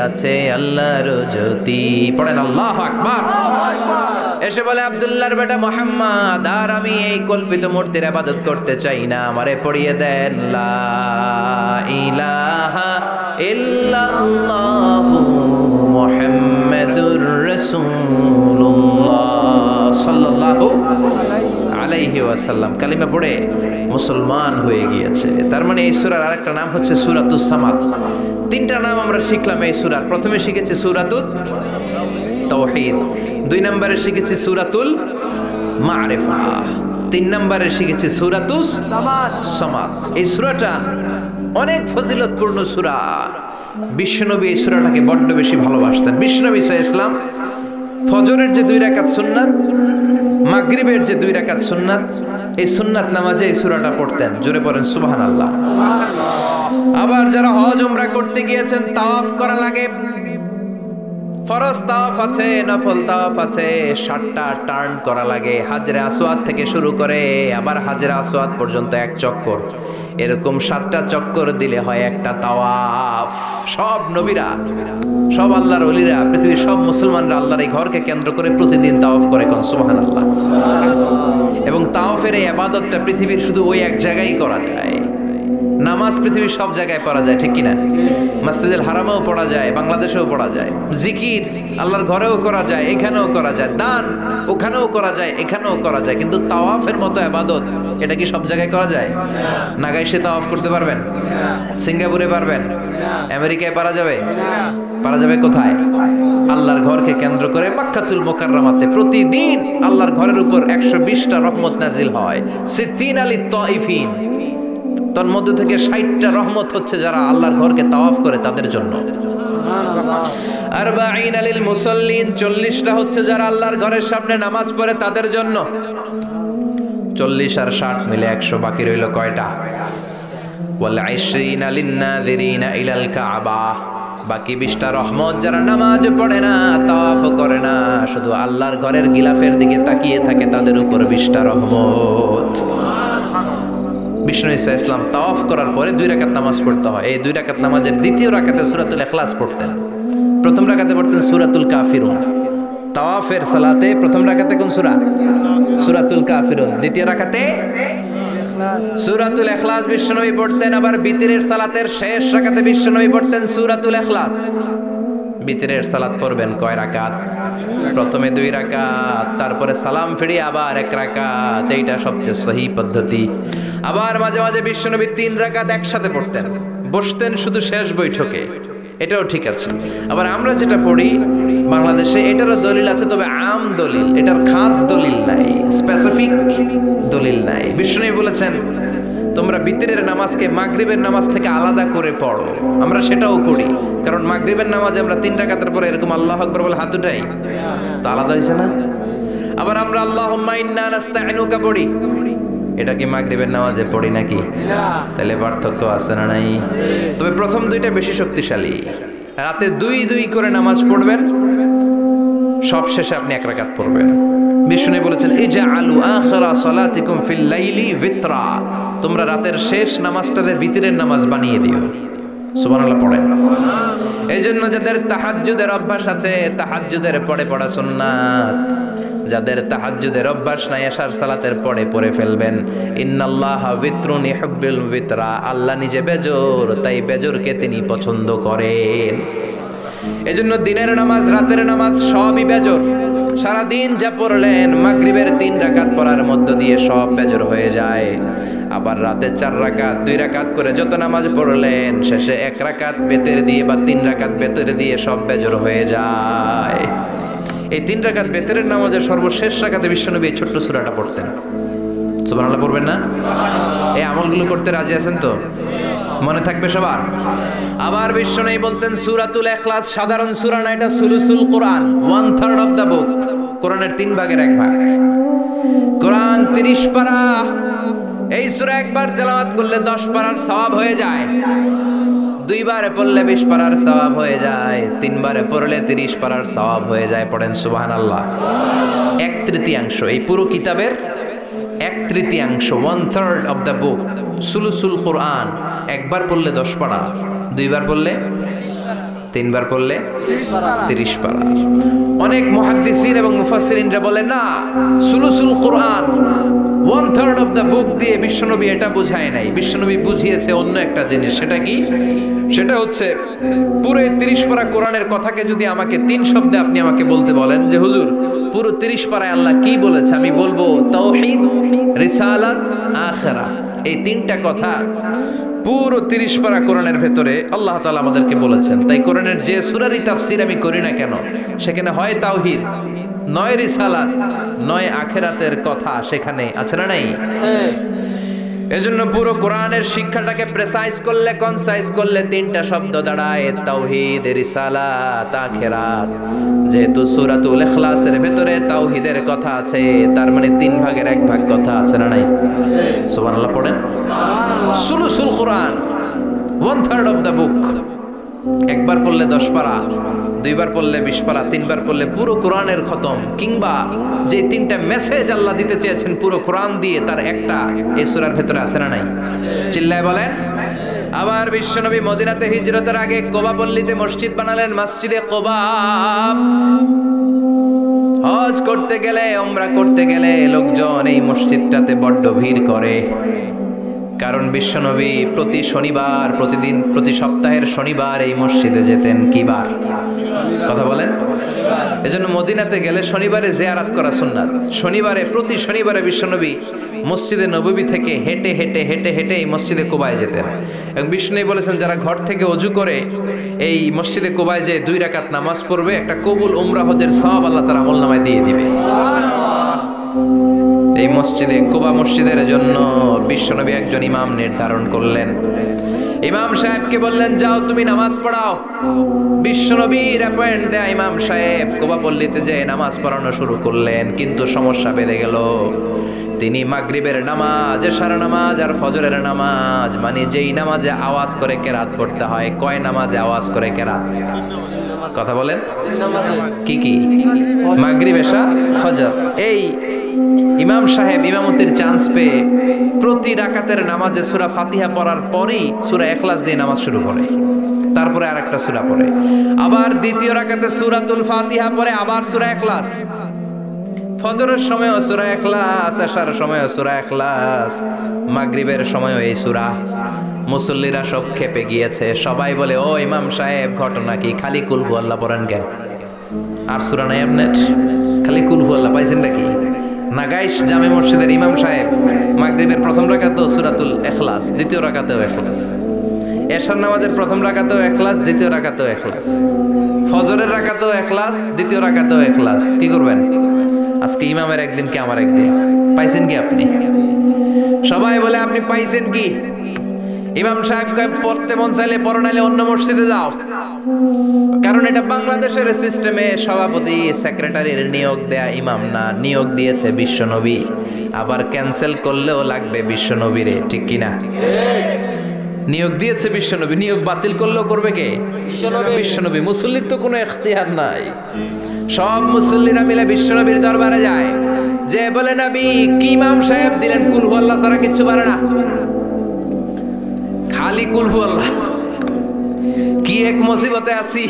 আছে আল্লাহর জ্যোতি। পড়েন আল্লাহু আকবার। এসে বলে আব্দুল্লাহর বেটা মুহাম্মদ, আর আমি এই কল্পিত মূর্তির ইবাদত করতে চাই না, আমারে পড়িয়ে দেন লা ইলাহা ইল্লাল্লাহু মুহাম্মাদুর রাসূলুল্লাহ সাল্লাল্লাহু আলাইহি ওয়াসাল্লাম। কালিমা পড়ে মুসলমান হয়ে গিয়েছে। তার মানে এই সূরার আরেকটা নাম হচ্ছে সূরাতুস সামাদ। তিনটা নাম আমরা শিখলাম এই সূরার। প্রথমে শিখেছি সূরাতুত তাওহীদ, 2 নম্বরে শিখেছি সূরাতুল মারিফা, 3 নম্বরে শিখেছি সূরাতুস সামাদ। এই সূরাটা অনেক ফজিলতপূর্ণ সূরা। বিশ্বনবী এই সূরাটাকে বড্ড বেশি ভালোবাসতেন। বিশ্বনবী সাল্লাল্লাহু আলাইহি ওয়াসাল্লাম ফজরের যে 2 রাকাত সুন্নাত, মাগরিবের যে 2 রাকাত সুন্নাত, এই সুন্নাত নামাজে এই সূরাটা পড়তেন। জোরে পড়েন সুবহানাল্লাহ। আবার যারা হজ উমরা করতে গিয়েছেন, তাওয়াফ করা লাগে, ফরজ তাওয়াফ আছে, নফল তাওয়াফ আছে, 7টা টার্ন করা লাগে। হাজরে আসওয়াদ থেকে শুরু করে আবার হাজরে আসওয়াদ পর্যন্ত 1 চক্কর, এরকম 7টা চক্কর দিলে হয় একটা তাওয়াফ। সব নবীরা, সব আল্লাহর ওলিরা, পৃথিবীর সব মুসলমানরা আল্লাহর এই ঘরকে কেন্দ্র করে প্রতিদিন তাওয়াফ করে, কোন সুবহানাল্লাহ। এবং তাওয়াফের এই ইবাদতটা পৃথিবীর শুধু ওই এক জায়গায় করা যায়। নামাজ পৃথিবীর সব জায়গায় পড়া যায়, ঠিক কিনা? মসজিদুল হারামেও পড়া যায়, বাংলাদেশেও পড়া যায়। জিকির আল্লাহর ঘরেও করা যায়, এখানেও করা যায়। দান ওখানেও করা যায়, এখানেও করা যায়। কিন্তু তাওয়াফের মতো ইবাদত, এটা কি সব জায়গায় করা যায়? নাগাইশে তাওয়াফ করতে পারবেন? সিঙ্গাপুরে পারবেন? আমেরিকায় পারা যাবে? পারা যাবে কোথায়? আল্লাহর ঘরকে কেন্দ্র করে মক্কাতুল মুকাররমাতে প্রতিদিন আল্লাহর ঘরের উপর 120টা রহমত নাজিল হয়। সিদ্দিন আলী তাইফিন, তার মধ্যে থেকে 60টা রহমত হচ্ছে যারা আল্লাহর ঘরকে তাওয়াফ করে তাদের জন্য। আরবাঈন লিল মুসাল্লিন, 40টা হচ্ছে যারা আল্লাহর ঘরের সামনে নামাজ পড়ে তাদের জন্য। 40 আর 60 মিলে 100, বাকি রইল কয়টা? ওয়াল 20 লিন নাযিরিনা ইলাল কাবা, বাকি 20টা রহমত যারা নামাজ পড়ে না, তাওয়াফ করে না, শুধু আল্লাহর ঘরের গিলাফের দিকে তাকিয়ে থাকে, তাদের উপর 20টা রহমত। বিষ্ণু ঈসা ইসলাম তাওয়াফ করার পরে 2 রাকাত নামাজ পড়তে হয়। এই 2 রাকাত নামাজের দ্বিতীয় রাকাতে সূরাতুল ইখলাস পড়তেন, প্রথম রাকাতে পড়তেন সূরাতুল কাফিরুন। তাওয়াফের সালাতে প্রথম রাকাতে কোন সূরা? সূরাতুল কাফিরুন। দ্বিতীয় রাকাতে সূরাতুল ইখলাস বিশ্বনবী পড়তেন। আবার বিতরের সালাতের শেষ রাকাতে বিশ্বনবী পড়তেন সূরাতুল ইখলাস। বিতরের সালাত পড়বেন কয় রাকাত? প্রথমে 2 রাকাত, তারপরে সালাম ফিরিয়ে আবার 1 রাকাত। এইটা সবচেয়ে সহি পদ্ধতি। আবার মাঝে মাঝে বিশ্বনবী 3 রাকাত একসাথে পড়তেন, বসতেন শুধু শেষ বৈঠকে, এটাও ঠিক আছে। আবার আমরা যেটা পড়ি বাংলাদেশে, এটারও দলিল আছে, তবে আম দলিল, এটার খাস দলিল নাই, স্পেসিফিক দলিল নাই। বিশ্বনবী বলেছেন তোমরা বিতরের নামাজকে মাগরিবের নামাজ থেকে আলাদা করে পড়ো। আমরা সেটাও করি, কারণ মাগরিবের নামাজে আমরা 3 রাকাতের পরে এরকম আল্লাহু আকবার বলে হাত উঠাই, তো আলাদা হয়েছে না? আবার আমরা আল্লাহুম্মা ইন্না নাস্তাইনুকা পড়ি, এটা কি মাগরিবের নামাজে পড়ি নাকি? তাহলে পার্থক্য আছে না নাই? তবে প্রথম 2টা বেশি শক্তিশালী। রাতে 2 করে নামাজ পড়বেন, সব শেষে আপনি 1 রাকাত পড়বেন। বিষ্ণু বলেছেন ইজআলু আখিরা সালাতিকুম ফিল লাইলি বিতরা, তোমরা রাতের শেষ নামাজটারে বিতরের নামাজ বানিয়ে দিও। সুবহানাল্লাহ পড়েন। এইজন্য যাদের তাহাজ্জুদের অভ্যাস আছে, তাহাজ্জুদের পড়ে পড়া সুন্নাত। যাদের তাহাজ্জুদের অভ্যাস নাই, এশার সালাতের পরে পড়ে ফেলবেন। ইন্নাল্লাহা বিতরুন ইউহিব্বুল বিতরা, আল্লাহ নিজে বেজোর, তাই বেজোরকে তিনি পছন্দ করেন। এজন্য দিনের নামাজ, রাতের নামাজ সবই বেজোর। সারা দিন যা পড়লেন, মাগরিবের 3 রাকাত পড়ার মধ্য দিয়ে সব বেজোর হয়ে যায়। আবার রাতে 4 রাকাত, 2 রাকাত করে যত নামাজ পড়লেন, শেষে 1 রাকাত বেতের দিয়ে বা 3 রাকাত বেতের দিয়ে সব বেজোর হয়ে যায়। এই 3 রাকাত বেতেরের নামাজের সর্বশেষ রাকাতে বিশ্বনবী এই ছোট্ট সূরাটা পড়তেন। সুবহানাল্লাহ পড়বেন না? এই আমলগুলো করতে রাজি আছেন তো? মনে থাকবে সবার? আবার বিশ্বনবী বলতেন সূরাতুল ইখলাস সাধারণ সূরা না, এটা সুলুসুল কোরআন, 1/3 অফ দা বুক। কোরআনের 3 ভাগের 1 ভাগ। কোরআন 30 পারা। এই সূরা একবার তেলাওয়াত করলে 10 পারার সওয়াব হয়ে যায়। দুইবারে পড়লে 20 পারার সওয়াব হয়ে যায়, তিনবারে পড়লে 30 পারার সওয়াব হয়ে যায়। পড়েন সুবহানাল্লাহ। 1/3 এই পুরো কিতাবের 1/3, 1/3 অফ দ্য বুক, সুলুসুল কোরআন একবার পড়লে 10 পারা, দুইবার পড়লে 3 বার পড়লে 30 পারা। অনেক মুহাদ্দিসিন এবং মুফাসসিরিনরা বলেন না, সুলুসুল কোরআন 1/3 অফ দ্য বুক দিয়ে বিশ্বনবী এটা বোঝায় নাই, বিশ্বনবী বুঝিয়েছে অন্য একটা জিনিস। সেটা কি? সেটা হচ্ছে পুরো 30 পারা কোরআনের কথাকে যদি আমাকে 3 শব্দে আপনি আমাকে বলতে বলেন যে হুজুর পুরো 30 পারায় আল্লাহ কি বলেছে, আমি বলবো তাওহীদ, রিসালাত, আখিরাত। এই 3টা কথা পুরো 30 পারা কোরআনের ভেতরে আল্লাহ তাআলা আমাদেরকে বলেছেন। তাই কোরআনের যে সূরারই তাফসীর আমি করি না কেন, সেখানে হয় তাওহীদ, নয় রিসালাত, নয় আখিরাতের কথা সেখানে আছে না নাই? এজন্য পুরো কোরআনের শিক্ষাটাকে প্রেসাইজ করলে, কনসাইজ করলে 3টা শব্দ দাঁড়ায়, তাওহীদ, রিসালাত, আখিরাত। যেহেতু সূরাতুল ইখলাসের ভেতরে তাওহীদের কথা আছে, তার মানে 3 ভাগের 1 ভাগ কথা আছে না নাই? সুবহানাল্লাহ পড়েন। সুলুসুল কোরআন 1/3 অফ দ্য বুক, একবার পড়লে 10 পারা, দুইবার পড়লে 20 পারা, তিনবার পড়লে পুরো কোরআনের খতম। কিংবা যে 3টা মেসেজ আল্লাহ দিতে চেয়েছেন পুরো কোরআন দিয়ে, তার একটা এই সূরার ভেতরে আছে না নাই? চিল্লায় বলেন। আবার বিশ্বনবী মদিনাতে হিজরতের আগে কোবা পল্লীতে মসজিদ বানালেন, মসজিদে কোবা। হজ করতে গেলে, উমরা করতে গেলে লোকজন এই মসজিদটাতে বড্ড ভিড় করে, কারণ বিশ্বনবী প্রতি শনিবার, প্রতিদিন, প্রতি সপ্তাহের শনিবার এই মসজিদে যেতেন। কি বার? কথা বলেন। এজন্য মদিনাতে গেলে শনিবারে জিয়ারত করা সুন্নাত। শনিবারে, প্রতি শনিবারে বিশ্বনবী মসজিদে নববী থেকে হেঁটে হেঁটে হেঁটে হেঁটে এই মসজিদে কোবায় যেতেন। এবং বিষ্ণু বলেছেন যারা ঘর থেকে ওযু করে এই মসজিদে কোবায় যে 2 রাকাত নামাজ পড়বে, একটা কবুল উমরা হজের সওয়াব আল্লাহ তাআলা আমলনামায় দিয়ে দিবে। এই মসজিদে, কোবা মসজিদের জন্য বিশ্বনবী একজন ইমাম নির্ধারণ করলেন। ইমাম সাহেবকে বললেন যাও তুমি নামাজ পড়াও। বিশ্বনবীর অ্যাপয়েন্ট দেয়া ইমাম সাহেব কোবা পল্লীতে যে নামাজ পড়ানো শুরু করলেন, কিন্তু সমস্যা বেড়ে গেল। তিনি মাগরিবের নামাজ, এশার নামাজ আর ফজরের নামাজ, মানে যেই নামাজে আওয়াজ করে কেরাত পড়তে হয়, কয় নামাজে আওয়াজ করে কেরাত? কথা বলেন। কি কি? মাগরিব, এশা, ফজর। এই ইমাম সাহেব ইমামতির চান্স পেয়ে প্রতি রাকাতের নামাজে সূরা ফাতিহা পড়ার পরেই সূরা ইখলাস দিয়ে নামাজ শুরু করে, তারপরে আরেকটা সূরা পড়ে, আবার দ্বিতীয় রাকাতে সূরাতুল ফাতিহা পড়ে, আবার সূরা ইখলাস। ফজরের সময়ও সূরা ইখলাস, এশার সময়ও সূরা ইখলাস, মাগরিবের সময়ও এই সূরা। মুসল্লিরা সব খেপে গিয়েছে, সবাই বলে ও ইমাম সাহেব ঘটনা কি? খালি কুল হুয়াল্লাহ পড়েন কেন? আর সূরা নাই আপনার? খালি কুল হুয়াল্লাহ পাইছেন নাকি? নাগাইশ জামে মসজিদের ইমাম সাহেব মাগরিবের প্রথম রাকাতেও সূরাতুল ইখলাস, দ্বিতীয় রাকাতেও ইখলাস, এশার নামাজের প্রথম রাকাতেও ইখলাস, দ্বিতীয় রাকাতেও ইখলাস, ফজরের রাকাতেও ইখলাস, দ্বিতীয় রাকাতেও ইখলাস। কি করবেন? আজকে ইমামের একদিন কি আমার একদিন। পাইছেন কি আপনি? সবাই বলে আপনি পাইছেন কি? ইমাম সাহেব কয় পড়তে মন চাইলে পড়ো, নাইলে অন্য মসজিদে যাও। কারণ এটা বাংলাদেশের সিস্টেমে সভাপতি সেক্রেটারির নিয়োগ দেয়া ইমাম না, নিয়োগ দিয়েছে বিশ্বনবী। আবার ক্যান্সেল করলেও লাগবে বিশ্বনবীরে, ঠিক কিনা? নিয়োগ দিয়েছে বিশ্বনবী, নিয়োগ বাতিল করলেও করবে কে? বিশ্বনবী। মুসল্লির তো কোনো ইখতিয়ার নাই। সব মুসল্লিরা মিলে বিশ্বনবীর দরবারে যায়, যে বলে নবী কি ইমাম সাহেব দিলেন কুল হুয়াল্লাহ ছাড়া কিচ্ছু পারে না, খালি কুল হুয়াল্লাহ। কি এক মুসিবতে আছি,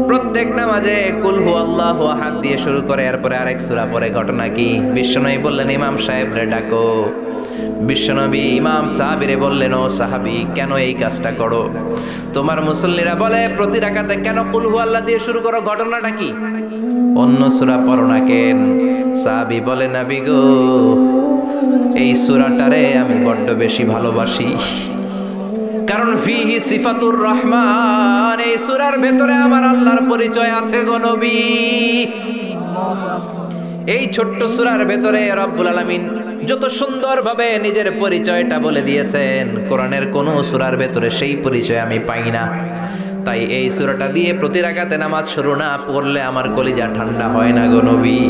প্রত্যেক নামাজে কুল হুয়াল্লাহু আহাদ দিয়ে শুরু করে, এরপরে আরেক সূরা পড়ে। ঘটনা কি? বিশ্বনবী বললেন ইমাম সাহেবরে ডাকো। বিশ্বনবী ইমাম সাহাবীরে বললেন ও সাহাবী কেন এই কাজটা করো? তোমার মুসল্লিরা বলে প্রতি রাকাতে কেন কুল হুয়াল্লাহ দিয়ে শুরু করো, ঘটনাটা কি? অন্য সূরা পড়ো না কেন? সাহাবী বলে নবী গো এই সূরাটারে আমি বড্ড বেশি ভালোবাসি, কারণ ফিহি সিফাতুর রহমান, এই সূরার ভেতরে আমার আল্লাহর পরিচয় আছে গো নবী। এই ছোট্ট সূরার ভেতরে রব্বুল আলামিন যত সুন্দরভাবে নিজের পরিচয়টা বলে দিয়েছেন, কোরআনের কোন সূরার ভেতরে সেই পরিচয় আমি পাই না। তাই এই সূরাটা দিয়ে প্রতি রাকাতে নামাজ শুরু না পড়লে আমার কলিজা ঠান্ডা হয় না গো নবী।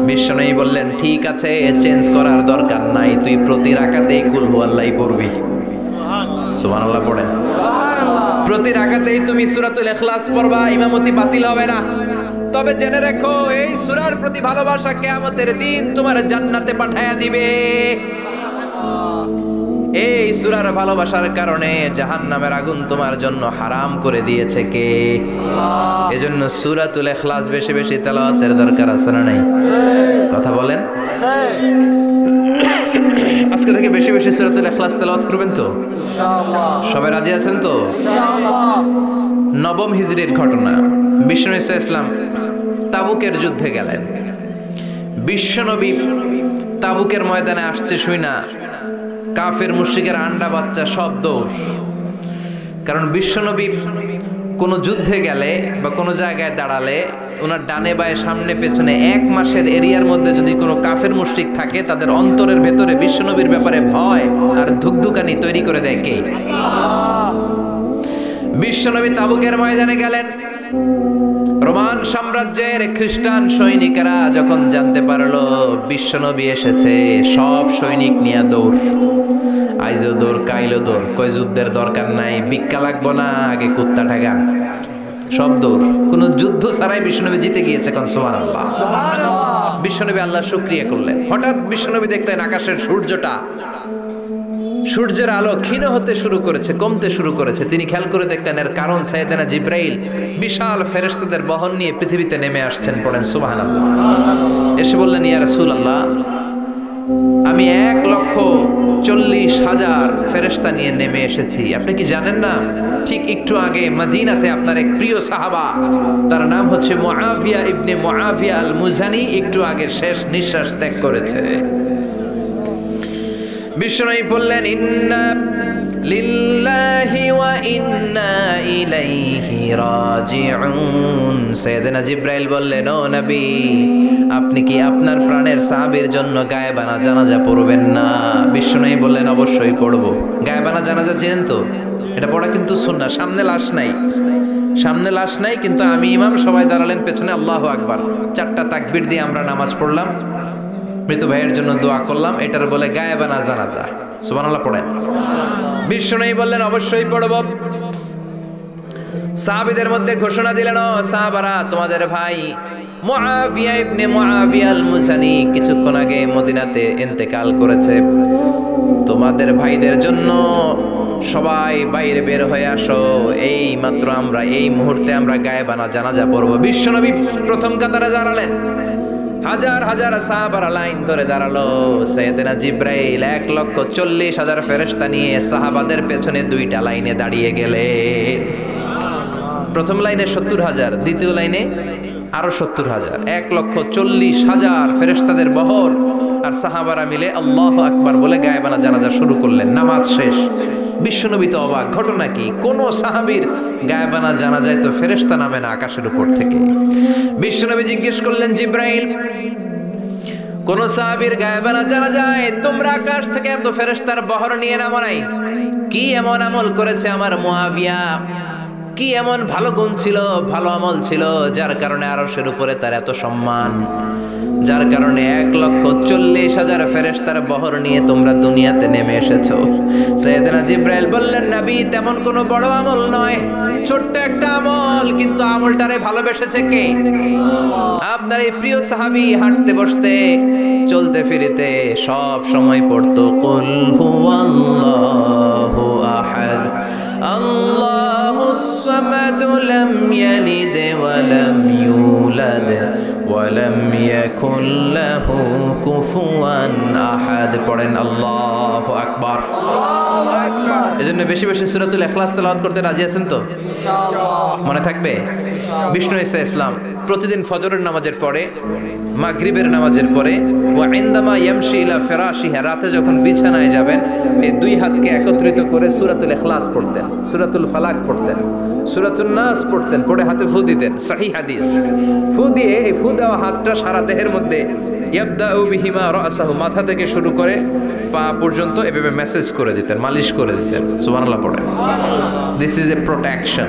বিশ্বনবী বললেন ঠিক আছে, চেঞ্জ করার দরকার নাই, তুই প্রতি রাকাতেই কুল হুয়াল্লাহ পড়বি। সুবহানাল্লাহ পড়েন। প্রতি রাকাতেই তুমি সূরাতুল ইখলাস পড়বা, ইমামতি বাতিল হবে না। তবে জেনে রেখো, এই সূরার প্রতি ভালোবাসা কিয়ামতের দিন তোমার জান্নাতে পাঠায়া দিবে। এই সূরার ভালোবাসার কারণে জাহান্নামের আগুন তোমার জন্য হারাম করে দিয়েছে কে? আল্লাহ। এজন্য সূরাতুল ইখলাস বেশি বেশি তেলাওয়াতের দরকার আছে না নাই? কথা বলেন। আজকে থেকে বেশি বেশি সূরাতুল ইখলাস তেলাওয়াত করবেন তো ইনশাআল্লাহ। সবাই রাজি আছেন তো ইনশাআল্লাহ? নবম হিজরির ঘটনা। বিশ্বনবী ইসলাম তাবুকের যুদ্ধে গেলেন। বিশ্বনবী তাবুকের ময়দানে আসছে শুই না কাফের মুশরিকের আন্ডা বাচ্চা সব দৌড়। কারণ বিশ্বনবী কোনো যুদ্ধে গেলে বা কোনো জায়গায় দাঁড়ালে ওনার ডানে বায়ে সামনে পেছনে 1 মাসের এরিয়ার মধ্যে যদি কোনো কাফের মুশরিক থাকে, তাদের অন্তরের ভেতরে বিশ্বনবীর ব্যাপারে ভয় আর ধুকধুকানি তৈরি করে দেয় কে? বিশ্বনবী তাবুকের ময়দানে গেলেন। রোমান সাম্রাজ্যের খ্রিস্টান সৈনিকেরা যখন জানতে পারলো বিশ্বনবী এসেছে, সব সৈনিক নিয়ে দৌড়। আইজো দৌড়, কাইলো দৌড়, কই যুদ্ধের দরকার নাই, ভিক্ষা লাগবো না, আগে কুত্তা ঠেকান। সব দৌড়, কোন যুদ্ধ ছাড়াই বিশ্বনবী জিতে গিয়েছে। কোন সুবহানাল্লাহ। বিশ্বনবী আল্লাহর শুকরিয়া করলেন। হঠাৎ বিশ্বনবী দেখলেন আকাশের সূর্যের আলো ক্ষীণ হতে শুরু করেছে, কমতে শুরু করেছে। তিনি খেয়াল করে দেখলেন এর কারণ সাইয়েদনা জিব্রাইল বিশাল ফেরেশতাদের বহন নিয়ে পৃথিবীতে নেমে আসছেন। পড়েন সুবহানাল্লাহ। এসে বললেন, ইয়া রাসূলুল্লাহ, আমি 1,40,000 ফেরেশতা নিয়ে নেমে এসেছি। আপনি কি জানেন না, ঠিক একটু আগে মদিনাতে আপনার এক প্রিয় সাহাবা, তার নাম হচ্ছে মুআবিয়া ইবনে মুআবিয়া আল মুজানি, একটু আগে শেষ নিঃশ্বাস ত্যাগ করেছে। বিশ্বনবী বললেন, ইন্না লিল্লাহি ওয়া ইন্না ইলাইহি রাজিউন। সাইয়েদনা জিব্রাইল বললেন, ও নবী, আপনি কি আপনার প্রাণের সাহাবীর জন্য গায়েবানা জানাজা পড়বেন না? বিশ্বনবী বললেন, অবশ্যই পড়ব। গায়েবানা জানাজা চেনেন তো? এটা পড়া কিন্তু সুন্নাহ। সামনে লাশ নাই, কিন্তু আমি ইমাম, সবাই দাঁড়ালেন পেছনে, আল্লাহু আকবার, 4টা তাকবীর দিয়ে আমরা নামাজ পড়লাম, মৃত ভাইয়ের জন্য দোয়া করলাম। এটার বলে গায়েবানা জানাজা। সুবহানাল্লাহ পড়েন। বিশ্বনবী বললেন, অবশ্যই পড়ব। সাহাবীদের মধ্যে ঘোষণা দিলেন, ও সাহাবারা, তোমাদের ভাই মুআবিয়া ইবনে মুআবিয়া আল মুজানি কিছুক্ষণ আগে মদিনাতে ইন্তেকাল করেছে। তোমাদের ভাইদের জন্য সবাই বাইরে বের হয়ে আসো, এই মাত্র আমরা এই মুহূর্তে আমরা গায়েবানা জানাজা পড়ব। বিশ্বনবী প্রথম কাতারে দাঁড়ালেন। হাজার হাজার সাহাবারা লাইন ধরে দাঁড়ালো। সাইয়েদনা জিব্রাইল 1,40,000 ফেরেশতা নিয়ে সাহাবাদের পেছনে 2টা লাইনে দাঁড়িয়ে গেলে। প্রথম লাইনে 70,000, দ্বিতীয় লাইনে আরো 70,000, 1,40,000 ফেরেশতাদের বহর। আর সাহাবারা মিলে আল্লাহু আকবার বলে গায়েবানা জানাজা শুরু করলেন। নামাজ শেষ। বিশ্বনবী তো অবাক, ঘটনা কি? কোন সাহাবীর গায়েবানা জানাজায় তো ফেরেশতা নামে না আকাশের উপর থেকে। বিশ্বনবী জিজ্ঞেস করলেন, জিব্রাইল, কোন সাহাবীর গায়েবানা জানাজায় তোমরা আকাশ থেকে এত ফেরেশতার বহর নিয়ে নামো নাই? কি এমন আমল করেছে আমার মুআবিয়া? কি এমন ভালো গুণ ছিল, ভালো আমল ছিল, যার কারণে আরশের উপরে তার এত সম্মান, যার কারণে 1,40,000 ফেরেশতার বহর নিয়ে তোমরা দুনিয়াতে নেমে এসেছো? সাইয়েদনা জিব্রাইল বললেন, নবী, তেমন কোনো বড় আমল নয়, ছোট্ট একটা আমল, কিন্তু আমলটারে ভালোবেসেছে কে? আপনার এই প্রিয় সাহাবী হাঁটতে বসতে চলতে ফিরিতে সব সময় পড়তো, কুল হুয়াল্লাহু আহাদ, আল্লাহুস সামাদ, লাম ইয়ালিদ ওয়া লাম ইউলাদ ওয়া লাম ইয়াকুল লাহু কুফুয়ান আহাদ। পড়েন আল্লাহু আকবার। এজন্য বেশি বেশি সূরাতুল ইখলাস তেলাওয়াত করতে রাজি আছেন তো ইনশাআল্লাহ? মনে থাকবে? বিষ্ণু ঈসা ইসলাম প্রতিদিন ফজরের নামাজের পরে, মাগরিবের নামাজের পরে, ওয়া ইনদামা ইয়ামশি ইলা ফিরাশিহি, রাতে যখন বিছানায় যাবেন, এই 2 হাতকে একত্রিত করে সূরাতুল ইখলাস পড়তেন, সূরাতুল ফালাক পড়তেন, সূরাতুন নাস পড়তেন, পড়ে হাতে ফু দিতেন। সহিহ হাদিস। ফু দিয়ে এই ফু দেওয়া হাতটা সারা দেহের মধ্যে ইয়াবদাউ বিহিমা রাসাহু, মাথা থেকে শুরু করে পা পর্যন্ত এভাবে মেসেজ করে দিতেন, মালিশ করে দিতেন। সুবহানাল্লাহ পড়েন। This is a protection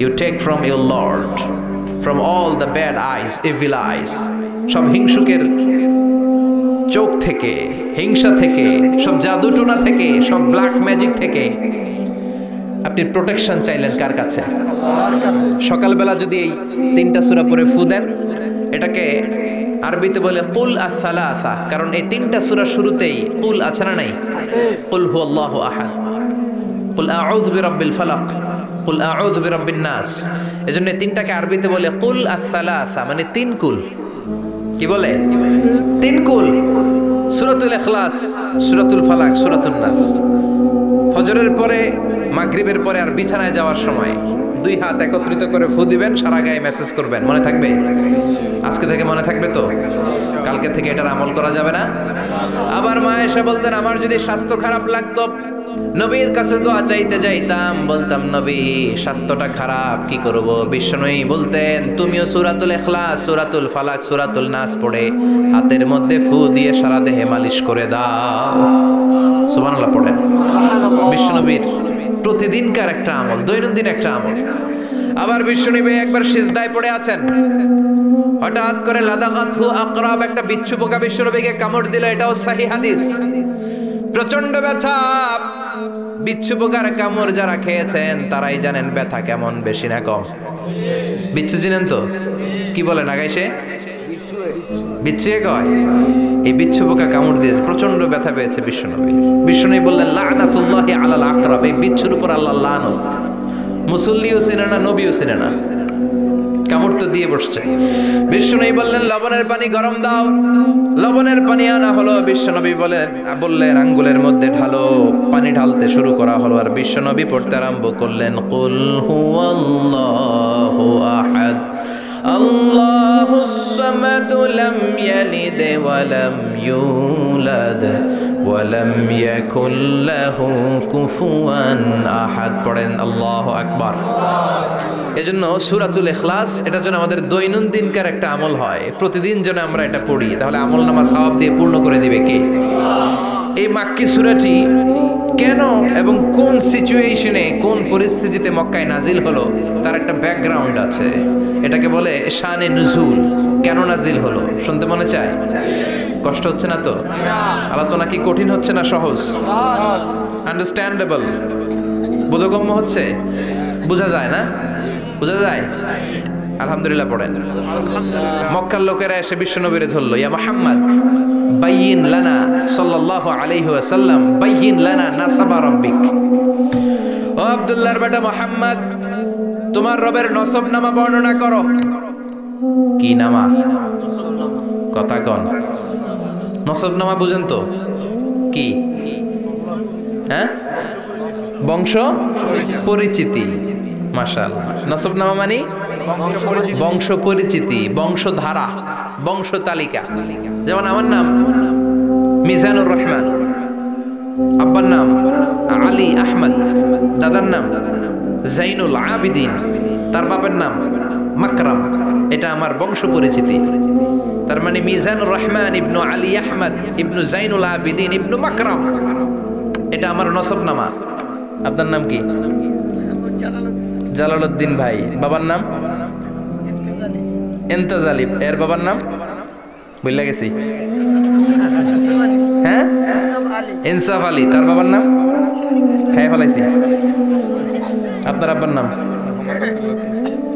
you take from your lord, from all the bad eyes, evil eyes, সব হিংসুকের চোখ থেকে, হিংসা থেকে, সব জাদুটোনা থেকে, সব ব্ল্যাক ম্যাজিক থেকে আপনি প্রোটেকশন চাইলেন কার কাছে? সকালবেলা যদি এই 3টা সূরা পড়ে ফু দেন, এটাকে আরবিতে বলে কুল আস-সালাসা, কারণ এই 3টা সূরা শুরুতেই কুল আছে না নাই? কুল হুয়াল্লাহু আহাদ, কুল আউযু বিরাব্বিল ফালাক, কুল আউযু বিরাব্বিন নাস। এজন্য 3টাকে আরবিতে বলে কুল আস-সালাসা, মানে 3 কুল। কি বলে? 3 কুল। সূরাতুল ইখলাস, সূরাতুল ফালাক, সূরাতুন নাস। ফজরের পরে, মাগরিবের পরে আর বিছানায় যাওয়ার সময় 2 হাত একত্রিত করে ফু দিবেন, সারা গায়ে মেসেজ করবেন। মনে থাকবে? আজকে থেকে মনে থাকবে তো? কালকে থেকে এটার আমল করা যাবে না? আবার মা এসে বলতেন, আমার যদি স্বাস্থ্য খারাপ লাগতো, নবীর কাছে দোয়া চাইতে যাইতাম, বলতাম নবী স্বাস্থ্যটা খারাপ, কি করব? বিশ্বনবী বলতেন, তুমিও সূরাতুল ইখলাস, সূরাতুল ফালাক, সূরাতুল নাস পড়ে হাতের মধ্যে ফু দিয়ে সারা দেহে মালিশ করে দাও। সুবহানাল্লাহ পড়েন। বিশ্বনবীর প্রতিদিনকার একটা আমল, দৈনন্দিন একটা আমল। আবার বিশ্বনবী একবার সিজদায় পড়ে আছেন, হঠাৎ করে লাদাগাতহু আকরাব, একটা বিচ্ছু পোকা বিশ্বনবীকে কামড় দিল। এটাও সহিহ হাদিস। প্রচন্ড ব্যথা। বিচ্ছু পোকার কামড় যারা খেয়েছেন তারাই জানেন ব্যথা কেমন, বেশি না কম? বিচ্ছু চিনেন তো? কি বলেন আগাইছে? বিচ্ছু কয়। এই বিচ্ছু পোকা কামড় দিয়েছে, প্রচন্ড ব্যথা পেয়েছে বিশ্বনবী। বিশ্বনবী বললেন, লানাতুল্লাহি আলাল আকরাব, এই বিচ্ছুর উপর আল্লাহর লানত। মুসল্লিও চিনে না, নবীও চিনে না, কামড় তো দিয়ে বসছে। বিশ্বনবী বললেন, লবণের পানি গরম দাও। লবণের পানি আনা হলো। বিশ্বনবী বললেন, আঙ্গুলের মধ্যে ঢালো। পানি ঢালতে শুরু করা হলো, আর বিশ্বনবী পড়তে আরম্ভ করলেন, কুল হুয়াল্লাহু আহাদ, আল্লাহুস সামাদ, লাম ইয়ালিদ ওয়া লাম ইউলাদ ওয়া লাম ইয়াকুল লাহু কুফুয়ান আহাদ। পড়েন আল্লাহু আকবার। এজন্য সূরাতুল ইখলাস, এটা যেন আমাদের দৈনন্দিনকার একটা আমল হয়, প্রতিদিন যেন আমরা এটা পড়ি, তাহলে আমলনামা সওয়াব দিয়ে পূর্ণ করে দিবে কে? এই মাক্কি সূরাটি কেন এবং কোন সিচুয়েশনে, কোন পরিস্থিতিতে মক্কায় নাজিল হলো, তার একটা ব্যাকগ্রাউন্ড আছে। এটাকে বলে শানে নুজুল। কেন নাজিল হলো শুনতে মনে চায়? কষ্ট হচ্ছে না তো? আলোচনা কি কঠিন হচ্ছে না সহজ? আন্ডারস্ট্যান্ডেবল, বোধগম্য হচ্ছে? বোঝা যায় না? বোঝা যায়? আলহামদুলিল্লাহ পড়েন। মক্কার লোকেরা এসে বিশ্বনবীরে ধরলো, ইয়া মুহাম্মদ বাইয়িন লানা সাল্লাল্লাহু আলাইহি ওয়াসাল্লাম, বাইয়িন লানা নাসাবা রাব্বিক। ও আব্দুল্লাহর বেটা মুহাম্মদ, তোমার রবের নসব নামা বর্ণনা করো। কি নামা? কথা কন। নসব নামা বুঝেন তো? কি? হ্যাঁ, বংশ পরিচিতি। মাশাআল্লাহ। নসব নামা মানে বংশ পরিচিতি, বংশধারা, বংশ তালিকা। যেমন আমার নাম মিজানুর রহমান, আব্বার নাম আলী আহমদ, দাদার নাম জাইনুল আবিদিন, তার বাবার নাম মাকরাম। এটা আমার বংশ পরিচিতি। তার মানে মিজানুর রহমান ইবনু আলী আহমদ ইবনু জাইনুল আবিদিন ইবনু মাকরাম, এটা আমার নসব নামা। আপনার নাম কি? জালালউদ্দিন ভাই। বাবার নাম ইন্তাজালি। এর বাবার নাম বললা গেছি, হ্যাঁ, ইনসাফ আলী। তার বাবার নাম খাই ফেলাইছি। আপনার আব্বার নাম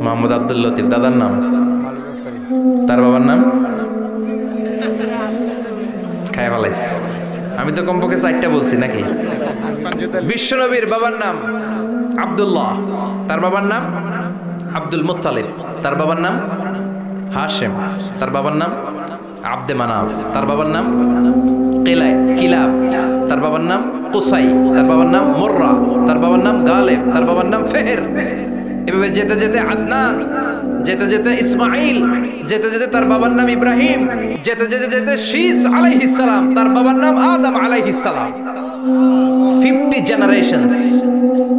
মোহাম্মদ আব্দুল লতিফ। দাদার নাম, তার বাবার নাম খাই ফেলাইছি। আমি তো কমপক্ষে 4টা বলছি নাকি? বিশ্বনবীর বাবার নাম আব্দুল্লাহ, তার বাবার নাম আব্দুল মুত্তালিব, তার বাবার নাম হাশেম, তার বাবার নাম আব্দে মানাফ, তার বাবার নাম কিলাব, তার বাবার নাম কুসাই, তার বাবার নাম মুররা, তার বাবার নাম গালেব, তার বাবার নাম ফেহের। এভাবে যেতে যেতে আদনান, যেতে যেতে ইসমাইল, যেতে যেতে তার বাবার নাম ইব্রাহিম, যেতে যেতে যেতে শীস আলাইহিস সালাম, তার বাবার নাম আদম আলাইহিস সালাম। 50 জেনারেশনস,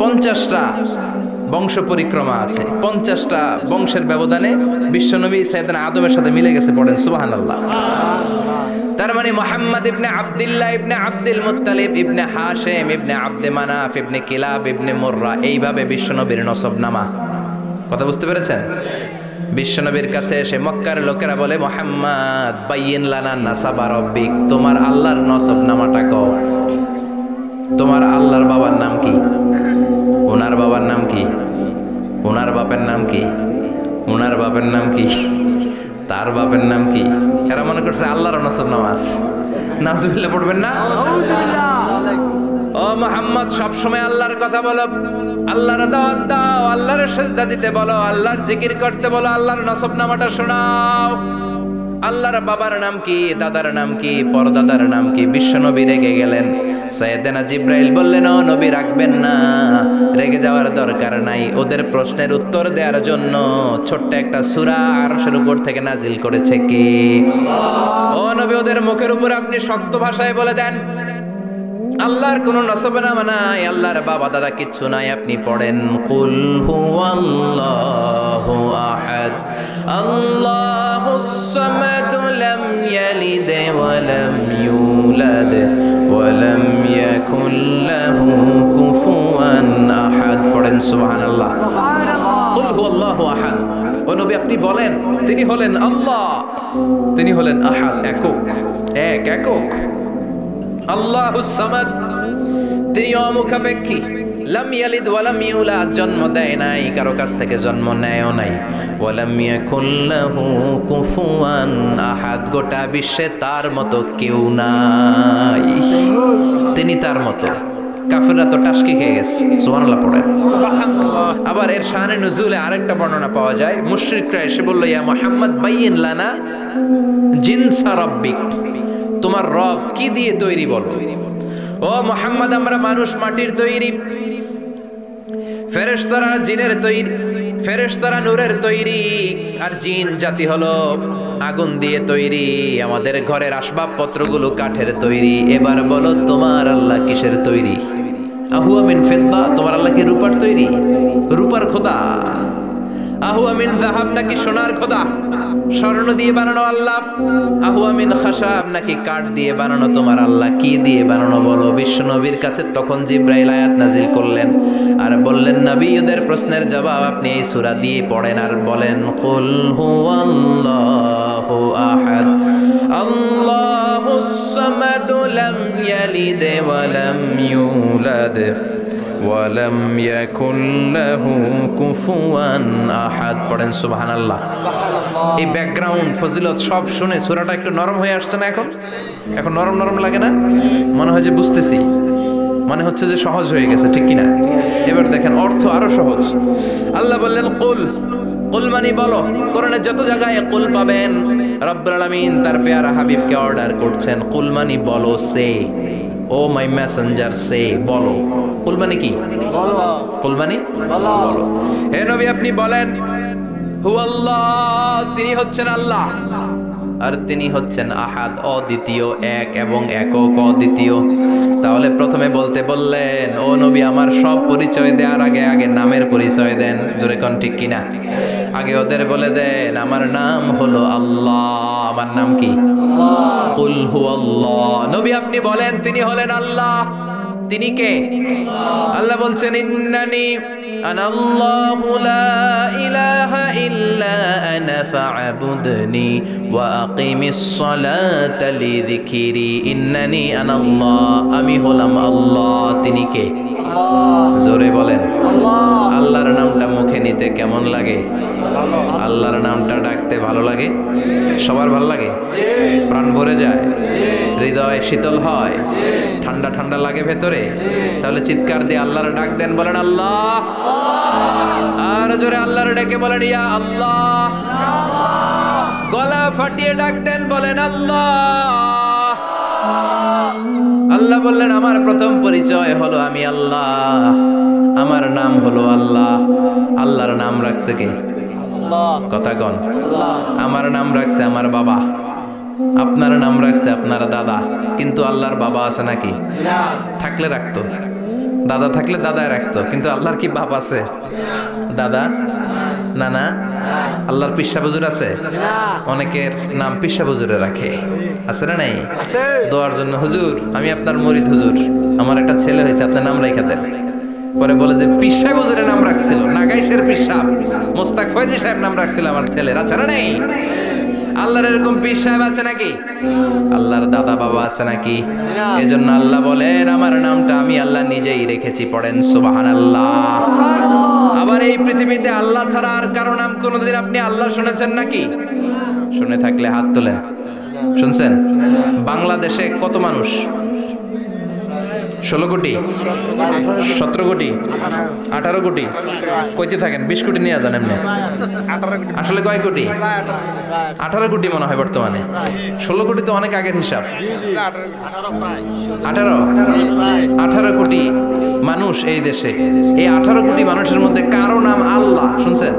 50টা বংশ পরিক্রমা আছে। 50টা বংশের ব্যবধানে বিশ্বনবী সাইয়েদনা আদমের সাথে মিলে গেছে। পড়েন সুবহানাল্লাহ। তার মানে মুহাম্মদ ইবনে আব্দুল্লাহ ইবনে আব্দুল মুত্তালিব ইবনে হাশেম ইবনে আব্দে মানাফ ইবনে কিলাব ইবনে মুররা, এইভাবে বিশ্বনবীর নসব নামা। কথা বুঝতে পেরেছেন? বিশ্বনবীর কাছে এসে মক্কার লোকেরা বলে, মুহাম্মদ বাইয়িন লানা নাসাবা রাব্বিক, তোমার আল্লাহর নসব নামাটা কও। তোমার আল্লাহর বাবার নাম কি? ওনার ওনার বাবার নাম কি, ওনার বাপের নাম কি, ওনার বাপের নাম কি, তার বাপের নাম কি? এরা মনে করছে আল্লাহর নসব নামাজ। নাজুবিল্লাহ পড়বেন না? ও মুহাম্মদ, সব সময় আল্লাহর কথা বলো, আল্লাহর দাওয়াত দাও, আল্লাহর সিজদা দিতে বলো, আল্লাহর জিকির করতে বলো, আল্লাহর নসব নামাটা শোনাও। আল্লাহর বাবার নাম কি, দাদার নাম কি, পরদাদার নাম কি? বিশ্বনবী রেগে গেলেন। সাইয়েদনা জিব্রাইল বললেন, ও নবী রাখবেন না, রেগে যাওয়ার দরকার নাই। ওদের প্রশ্নের উত্তর দেওয়ার জন্য ছোট্ট একটা সূরা আরশের উপর থেকে নাজিল করেছে কে? ও নবী, ওদের মুখের উপর আপনি শক্ত ভাষায় বলে দেন আল্লাহর কোনো নসবনামা নাই, আল্লাহর বাবা দাদা কিচ্ছু নাই। আপনি পড়েন কুল হুয়াল্লাহু আহাদ আল্লাহুস সামাদ লাম ইয়ালিদ ওয়া লাম ইউলাদ ওয়া লাম ইয়াকুল লাহু কুফুয়ান আহাদ। পড়েন সুবহানাল্লাহ। কুল হুয়াল্লাহু আহাদ। ও নবী আপনি বলেন তিনি হলেন আল্লাহ, তিনি হলেন আহাদ, একক, একক। আল্লাহুস সামাদ, তিনি অমুখাপেক্ষী। লাম ইয়ালিদ ওয়া লাম ইউলাদ, জন্ম দেয় নাই, কারো কাছ থেকে জন্ম নেয়ও নাই। ওয়া লাম ইয়াকুল লাহু কুফুয়ান আহাদ, গোটা বিশ্বে তার মতো কেউ নাই, তিনি তার মতো। কাফেররা তো টাসকি খেয়ে গেছে। সুবহানাল্লাহ পড়েন। আবার এর শানে নুজুলে আরেকটা বর্ণনা পাওয়া যায়। মুশরিকরা এসে বলল, ইয়া মুহাম্মদ বাইয়িন লানা জিনসা রাব্বিক, তোমার রব কি দিয়ে তৈরি বলো। ও মুহাম্মদ, আমরা মানুষ মাটির তৈরি, ফেরেশতারা জিনের তৈরি, ফেরেশতারা নূরের তৈরি, আর জিন জাতি হলো আগুন দিয়ে তৈরি। আমাদের ঘরের আসবাবপত্রগুলো কাঠের তৈরি। এবার বলো তোমার আল্লাহ কিসের তৈরি? আহুয়া মিন ফিদ্দা, তোমার আল্লাহ কি রূপার তৈরি? রূপার খোদা। আহুয়া মিন যাহাব, নাকি সোনার খোদা, স্বর্ণ দিয়ে বানানো আল্লাহ? আহুয়া মিন খাশাব, নাকি কাঠ দিয়ে বানানো তোমার আল্লাহ? কি দিয়ে বানানো বলো? বিশ্ব নবীর কাছে তখন জিব্রাইল আয়াত নাজিল করলেন আর বললেন, নবী ওদের প্রশ্নের জবাব আপনি এই সূরা দিয়ে পড়েন আর বলেন কুল হুয়াল্লাহু আহাদ আল্লাহুস সামাদ লাম ইয়ালিদ ওয়া লাম ইউলাদ ওয়া লাম ইয়াকুল লাহু কুফুয়ান আহাদ। পড়েন সুবহানাল্লাহ। এই ব্যাকগ্রাউন্ড ফজিলত সব শুনে সূরাটা একটু নরম হয়ে আসছে না? এখন নরম নরম লাগে না? মনে হয় যে বুঝতেছি, মনে হচ্ছে যে সহজ হয়ে গেছে, ঠিক কিনা? এবার দেখেন অর্থ আরো সহজ। আল্লাহ বললেন কুল, কুল মানে বলো। কোরআনের যত জায়গায় কুল পাবেন, রব্বুল আলামিন তার পেয়ারা হাবিবকে অর্ডার করছেন কুল মানে বলো, সে ও মাই মেসেঞ্জার সে, বলো। কুল মানে কি? বলো। কুল মানে বলো। হে নবী আপনি বলেন হুয়াল্লাহ, তিনি হচ্ছেন আল্লাহ, আর তিনি হচ্ছেন আহাদ, অদ্বিতীয়, এক এবং একক, অদ্বিতীয়। তাহলে প্রথমে বলতে বললেন, ও নবী আমার সব পরিচয় দেওয়ার আগে আগে নামের পরিচয় দেন। জোরে কোন ঠিক কিনা? আগে ওদের বলে দেন আমার নাম হলো আল্লাহ। আমার নাম কি? কুল হুয়াল্লাহ। নবী আপনি বলেন তিনি হলেন আল্লাহ। তিনি কে? আল্লাহ বলছেন ইন্নানি আনাল্লাহু লা ইলাহা ইল্লা আনা ফা'বুদনি ওয়া আকিমিস সালাতা লিযিকরি। ইন্নানি আনাল্লাহ, আমি হলাম আল্লাহ। তিনি কে? জোরে বলেন আল্লাহ। আল্লাহর নামটা মুখে নিতে কেমন লাগে? আল্লাহর নামটা ডাকতে ভালো লাগে? সবার ভালো লাগে? প্রাণ ভরে যায়, হৃদয় শীতল হয়, ঠান্ডা ঠান্ডা লাগে ভেতরে? তাহলে চিৎকার দিয়ে আল্লাহর ডাক দেন, বলেন আল্লাহ। আর জোরে আল্লাহর ডেকে বলেন ইয়া আল্লাহ। গলা ফাটিয়ে ডাক দেন, বলেন আল্লাহ। আল্লাহ বললেন আমার প্রথম পরিচয় হলো আমি আল্লাহ, আমার নাম হলো আল্লাহ। আল্লাহর নাম রাখছে কে? কথা কন। আমার নাম রাখছে আমার বাবা, আপনার নাম রাখছে আপনার দাদা। কিন্তু আল্লাহর বাবা আছে নাকি? থাকলে রাখতো, দাদা থাকলে দাদায় রাখতো। কিন্তু আল্লাহর কি বাপ আছে? দাদা, নানা? আল্লাহর পিসা হুজুর আছে? অনেকের নাম পিসা হুজুরে রাখে, আছে না নাই? দোয়ার জন্য, হুজুর আমি আপনার মুরিদ, হুজুর আমার একটা ছেলে হয়েছে, আপনার নাম রাখা দেন। পরে বলে যে পিসা হুজুরের নাম রাখছিল, নাগাইশের পিসা মোস্তাক ফয়জি সাহেব নাম রাখছিল আমার ছেলের, আছে না নাই? আল্লাহর এরকম পীর সাহেব আছে নাকি? আল্লাহর দাদা বাবা আছে নাকি? এজন্য আল্লাহ বলেন আমার নামটা আমি আল্লাহ নিজেই রেখেছি, পড়েন সুবহানাল্লাহ। আবার এই পৃথিবীতে আল্লাহ ছাড়া আর কারো নাম কোনোদিন আপনি আল্লাহ শুনেছেন নাকি? শুনে থাকলে হাত তোলেন। শুনছেন? বাংলাদেশে কত মানুষ? 16 কোটি, 17 কোটি, 18 কোটি, কইতে থাকেন 20 কোটি নিয়ে যান এমনি। আসলে কয় কোটি? 18 কোটি মনে হয় বর্তমানে। 16 কোটি তো অনেক আগের হিসাব। 18 কোটি মানুষ এই দেশে। এই 18 কোটি মানুষের মধ্যে কারো নাম আল্লাহ শুনছেন?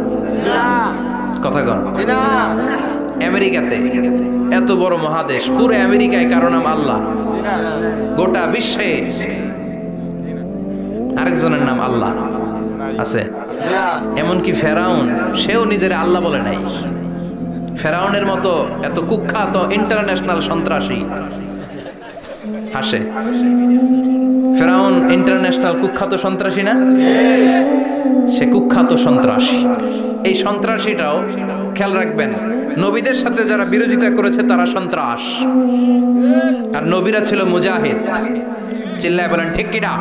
কথা কন। আমেরিকাতে এত বড় মহাদেশ, পুরো আমেরিকায় কারো নাম আল্লাহ? গোটা বিশ্বে আরেকজনের নাম আল্লাহ আছে? এমনকি ফেরাউন, সেও নিজের আল্লাহ বলে নাই। ফেরাউনের মতো এত কুখ্যাত ইন্টারন্যাশনাল সন্ত্রাসী হাসে। ফেরাউন ইন্টারন্যাশনাল কুখ্যাত সন্ত্রাসী না? সে কুখ্যাত সন্ত্রাসী। এই সন্ত্রাসীটাও খেয়াল রাখবেন, নবীদের সাথে যারা বিরোধিতা করেছে তারা সন্ত্রাস, আর নবীরা ছিল মুজাহিদ। চিল্লায় বলেন ঠিক কিনা?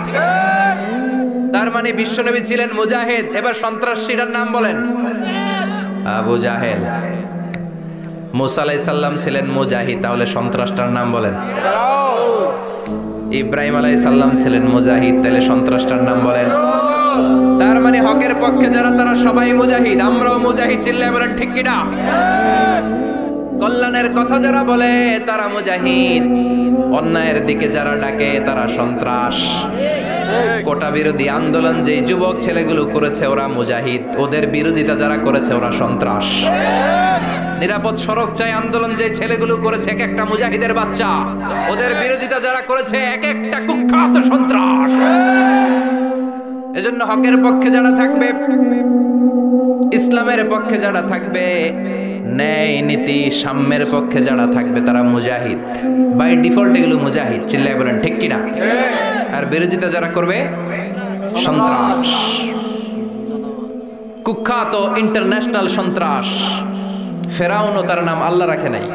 তার মানে বিশ্বনবী ছিলেন মুজাহিদ। এবার সন্ত্রাসীটার নাম বলেন। আবু জাহেল। মুসা আলাইহিস সালাম ছিলেন মুজাহিদ, তাহলে সন্ত্রাসটার নাম বলেন। ইব্রাহিম আলাইহিস সালাম ছিলেন মুজাহিদ, তাহলে সন্ত্রাসটার নাম বলেন। তার মানে হকের পক্ষে যারা তারা সবাই মুজাহিদ, আমরাও মুজাহিদ। চিল্লায় বলেন ঠিক কিনা? কল্যাণের কথা যারা বলে তারা মুজাহিদ, অন্যায়ের দিকে যারা ডাকে তারা সন্ত্রাস। কোটা বিরোধী আন্দোলন যে যুবক ছেলেগুলো করেছে ওরা মুজাহিদ, ওদের বিরোধিতা যারা করেছে ওরা সন্ত্রাস। নিরাপদ সড়ক চাই আন্দোলন যে ছেলেগুলো করেছে এক একটা মুজাহিদের বাচ্চা, ওদের বিরোধিতা যারা করেছে এক একটা কুখ্যাত সন্ত্রাস। এজন্য হকের পক্ষে যারা থাকবে, ইসলামের পক্ষে যারা থাকবে, ন্যায় নীতি সাম্যের পক্ষে যারা থাকবে তারা মুজাহিদ। বাই ডিফল্ট এগুলো মুজাহিদ। চিল্লায় বলেন ঠিক কিনা? আর বিরোধিতা যারা করবে সন্ত্রাস, কুখ্যাত ইন্টারন্যাশনাল সন্ত্রাস। ফেরাউনও তার নাম আল্লাহ রাখে নাই,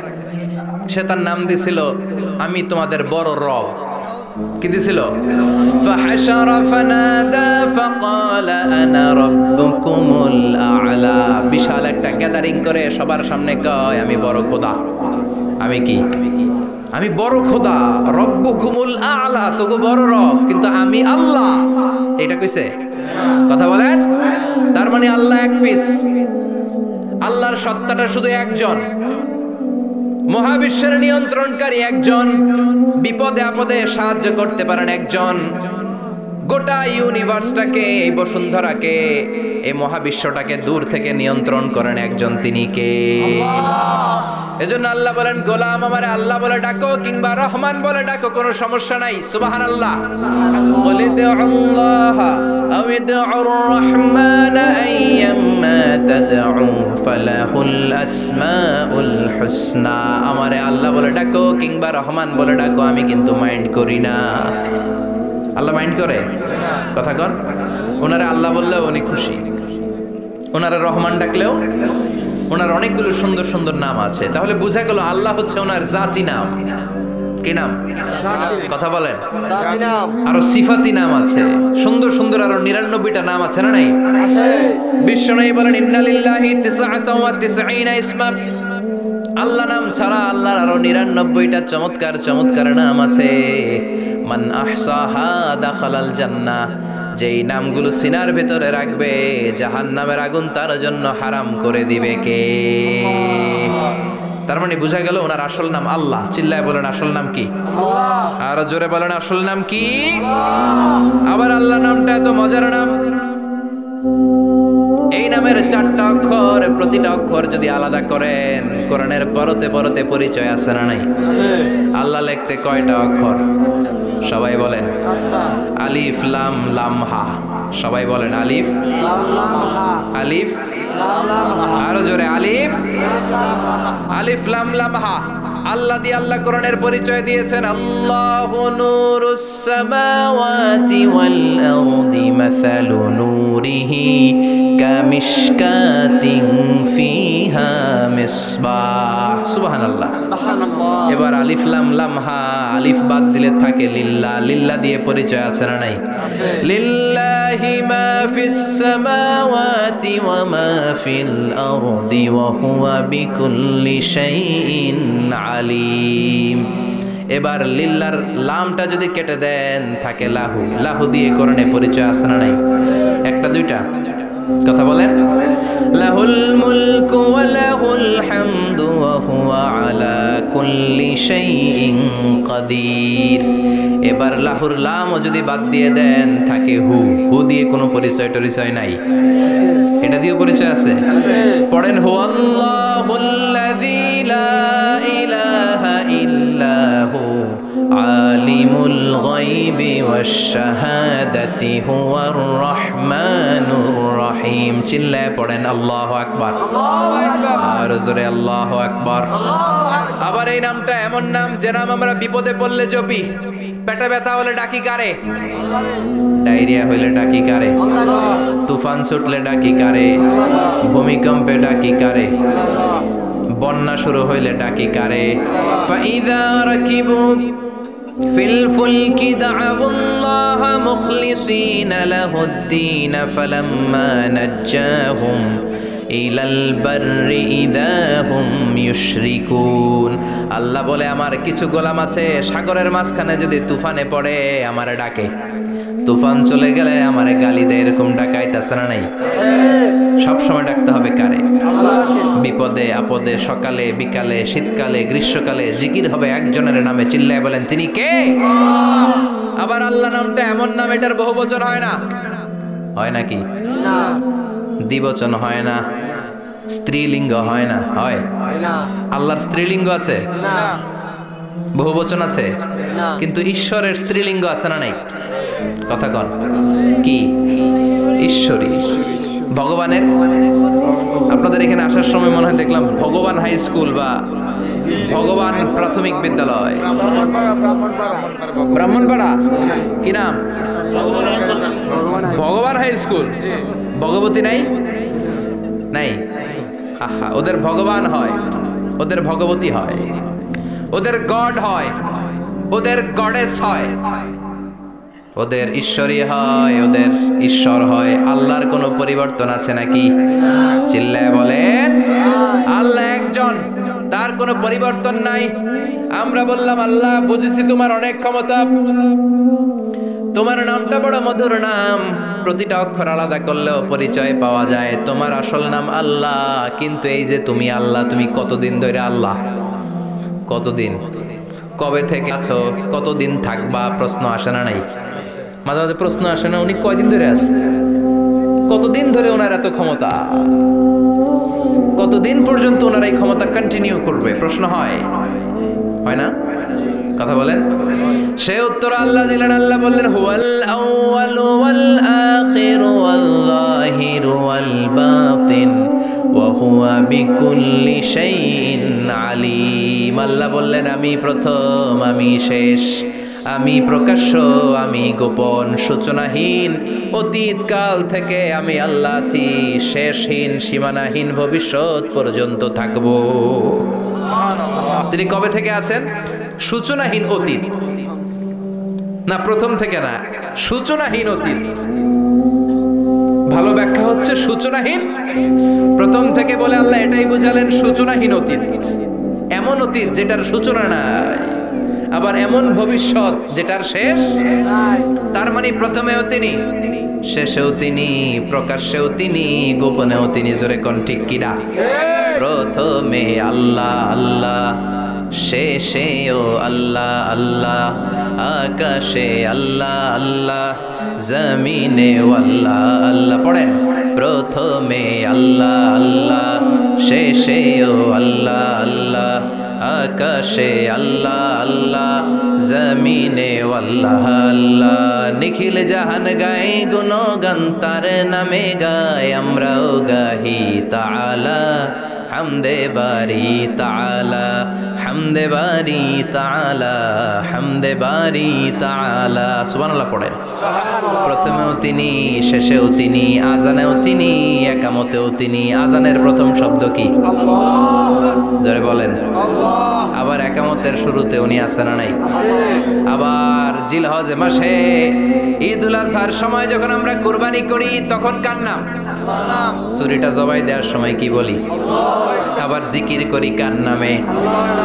সে তার নাম দিছিল আমি তোমাদের বড় রব। কি দিছিল? ফাহাশারা ফানাদা ফাকালা আনা রাব্বুকুমুল আ'লা। বিশাল একটা গ্যাদারিং করে সবার সামনে কয় আমি বড় খোদা। আমি কি? আমি বড় খোদা। রব্বুকুমুল আ'লা, তোগো বড় রব, কিন্তু আমি আল্লাহ। এটা কইছে? কথা বলেন। তার মানে আল্লাহ এক পিস। আল্লাহর সত্তাটা শুধু একজন, মহাবিশ্বের নিয়ন্ত্রণকারী একজন, বিপদে আপদে সাহায্য করতে পারেন একজন, গোটা ইউনিভার্সটাকে, এই বসুন্ধরাকে, এই মহাবিশ্বটাকে দূর থেকে নিয়ন্ত্রণ করেন একজন, তিনি কে? এজন্য আল্লাহ বলেন গোলাম আমারে আল্লাহ বলে ডাকো কিংবা রহমান বলে ডাকো, কোনো সমস্যা নাই। সুবহানাল্লাহ। ওয়ালিদুল্লাহ আও ইদউর রহমান আইয়াম্মা তাদউ ফালাহুল আসমাউল হুসনা। আমারে আল্লাহ বলে ডাকো কিংবা রহমান বলে ডাকো, আমি কিন্তু মাইন্ড করি না। আল্লাহ মাইন্ড করে? কথা কন। ওনারা আল্লাহ বললেও উনি খুশি, ওনারা রহমান ডাকলেও। ওনার অনেকগুলো সুন্দর সুন্দর নাম আছে, তাহলে বোঝা গেল আল্লাহ হচ্ছে ওনার জাতি নাম। কি নাম? কথা বলেন। আরো সিফাতি নাম আছে, সুন্দর সুন্দর আরো 99টা নাম আছে না নাই? বিশ্বনবী বলেন ইন্নালিল্লাহি 99 ইসমা। আল্লাহ নাম ছাড়া আল্লাহর আরো 99টা চমৎকার চমৎকার নাম আছে। মান আহসাহা দাখালাল জান্নাহ। যেই নামগুলো সিনার ভেতরে রাখবে জাহান্নামের আগুন তার জন্য হারাম করে দিবে কে? তার মানে বোঝা গেল ওনার আসল নাম আল্লাহ। চিল্লায় বলেন আসল নাম কি? আল্লাহ। আরো জোরে বলেন আসল নাম কি? আবার আল্লাহ নামটা এত মজার নাম। এই নামের 4টা অক্ষর, প্রতিটা অক্ষর যদি আলাদা করেন কোরআনের পরতে পরতে পরিচয় আছে না নাই? আল্লাহ লিখতে কয়টা অক্ষর? সবাই বলেন। আলিফ লাম লাম হা। সবাই বলেন আলিফ আলিফ। আরো জোরে আলিফ আলিফ লাম লাম হা। আল্লাহ দিয়ে আল্লাহ কোরআনের পরিচয় দিয়েছেন আল্লাহু নূরুস সামাওয়াতি ওয়াল আরদি মাসালু নূরিহি কামিশকাতিন ফিহা মিসবাহ। এবার আলিফ লাম লাম হা, আলিফ বাদ দিলে থাকে লিল্লাহ। লিল্লাহ দিয়ে পরিচয় আছে না নাই? লিল্লাহি মা ফিস সামাওয়াতি ওয়া মা ফিল আরদি ওয়া হুয়া বিকুল্লি শাইইন আলিম। এবার লিল্লার লামটা যদি কেটে দেন থাকে লাহু। লাহু দিয়ে কোরআনে পরিচয় আছে না নাই? একটা দুইটা কথা বলেন। লাহুল মুলকু ওয়া লাহুল হামদু ওয়া হুয়া আলা কুল্লি শাইইন কাদির। এবার লাহুর লামও যদি বাদ দিয়ে দেন থাকে হু। হু দিয়ে কোনো পরিচয় টরিচয় নাই, এটা দিয়ে পরিচয় আছে। পড়েন হুয়াল্লাহুল্লাযী লা ইলাহা ইল্লা হু আলিমুল গায়বি ওয়াশ শাহাদাতি হুয়ার রহমানুর রহিম। চিল্লায় পড়েন আল্লাহু আকবার। আর জোরে আল্লাহু আকবার। আবার এই নামটা এমন নাম যে নাম আমরা বিপদে পড়লে জপি। পেটে ব্যথা হলে ডাকি কারে? ডায়রিয়া হইলে ডাকি কারে? তুফান ছুটলে ডাকি কারে? ভূমিকম্পে ডাকি কারে? বন্যা শুরু হইলে ডাকি কারে? ফাইযা রাকিবু ফিল ফুলকি দা'উল্লাহ মুখলিসিনা লাহুদ-দীন ফালাম্মা নাজ্জাহুম ইলাল বাররি ইযা হুম ইউশরিকুন। আল্লাহ বলে আমার কিছু গোলাম আছে সাগরের মাঝখানে যদি তুফানে পড়ে আমারে ডাকে, তুফান চলে গেলে আমারে গালি দেয়। এরকম ডাকাইতাছে না নাই? সব সময় ডাকতে হবে কারে? বিপদে আপদে, সকালে বিকালে, শীতকালে গ্রীষ্মকালে জিকির হবে একজনের নামে। চিল্লায় বলেন তিনি কে? আবার আল্লাহ নামটা এমন নাম এটার বহুবচন হয় না। হয় নাকি? না। দ্বিবচন হয় না, স্ত্রীলিঙ্গ হয় না। হয়? আল্লাহর স্ত্রীলিঙ্গ আছে না? বহুবচন আছে না? কিন্তু ঈশ্বরের স্ত্রীলিঙ্গ আছে না নাই? কথা কন কি? ঈশ্বরী। ভগবানের, আপনাদের এখানে আসার সময় মনে হয় দেখলাম ভগবান হাই স্কুল বা ভগবান প্রাথমিক বিদ্যালয়, ব্রাহ্মণপাড়া। কি নাম? ভগবান হাই স্কুল। ভগবতী নাই? নাই। আহা, ওদের ভগবান হয়, ওদের ভগবতী হয়, ওদের গড হয়, ওদের গডেস হয়, ওদের ঈশ্বরী হয়, ওদের ঈশ্বর হয়। আল্লাহর কোনো পরিবর্তন আছে নাকি? চিল্লায় বলেন আল্লাহ একজন, তার কোনো পরিবর্তন নাই। আমরা বললাম আল্লাহ বুঝেছি তোমার অনেক ক্ষমতা, তোমার নামটা বড় মধুর নাম, প্রতিটা অক্ষর আলাদা করলেও পরিচয় পাওয়া যায়। তোমার আসল নাম আল্লাহ, কিন্তু এই যে তুমি আল্লাহ, তুমি কতদিন ধরে আল্লাহ? কতদিন? কবে থেকে আছো? কতদিন থাকবা? প্রশ্ন আসে না নাই? মাঝে মাঝে প্রশ্ন আসে না উনি কয়দিন ধরে আছে? কতদিন ধরে ওনার এত ক্ষমতা? কতদিন পর্যন্ত ওনার এই ক্ষমতা কন্টিনিউ করবে? প্রশ্ন হয়? হয় না? কথা বলেন। সে উত্তর আল্লাহ দিলেন। আল্লাহ বললেন হুয়াল আউয়ালু ওয়াল আখিরু ওয়াল যাহিরু ওয়াল বাতিন ওয়া হুয়া বিকুল্লি শাইইন আলিম। আল্লাহ বললেন আমি প্রথম, আমি শেষ, আমি প্রকাশ্য, আমি গোপন, সূচনাহীন। অতীত কাল থেকে আমি আল্লাহ আছি, শেষহীন সীমানাহীন ভবিষ্যৎ পর্যন্ত থাকব। তিনি কবে থেকে আছেন? সূচনাহীন অতীত না, প্রথম থেকে না, সূচনাহীন অতীত। ভালো ব্যাখ্যা হচ্ছে সূচনাহীন। প্রথম থেকে বলে আল্লাহ এটাই বুঝালেন সূচনাহীন অতীত, এমন অতীত যেটার সূচনা নাই, আবার এমন ভবিষ্যৎ যেটার শেষ নাই। তার মানে প্রথমেও তিনি, শেষেও তিনি, প্রকাশ্যেও তিনি, গোপনেও তিনি। জোরে কোন ঠিক কিনা? প্রথমে আল্লাহ আল্লাহ, শেষেও আল্লাহ আল্লাহ, আকাশে আল্লাহ আল্লাহ, জমিনে আল্লাহ আল্লাহ। পড়েন প্রথমে আল্লাহ আল্লাহ, শেষেও আল্লাহ আল্লাহ, আকাশে আল্লাহ আল্লাহ, জমিনে আল্লাহ আল্লাহ। নিখিল জাহান গাই গুণগান তার নামে গায়, আমরাও গাহি তাআলা হামদে বারি তাআলা, হামদে বারি তাআলা, হামদে বারি তাআলা। সুবহানাল্লাহ পড়েন। প্রথমেও তিনি, শেষেও তিনি, আজানেও তিনি, একামতেও তিনি। আজানের প্রথম শব্দ কি? জোরে বলেন। আবার আবার একামতের শুরুতে উনি আছেন না নাই? আবার জিলহজ মাসে ঈদুল আজহার সময় যখন আমরা কুরবানি করি তখন কার নাম? ছুরিটা জবাই দেওয়ার সময় কি বলি? আবার জিকির করি কার নামে?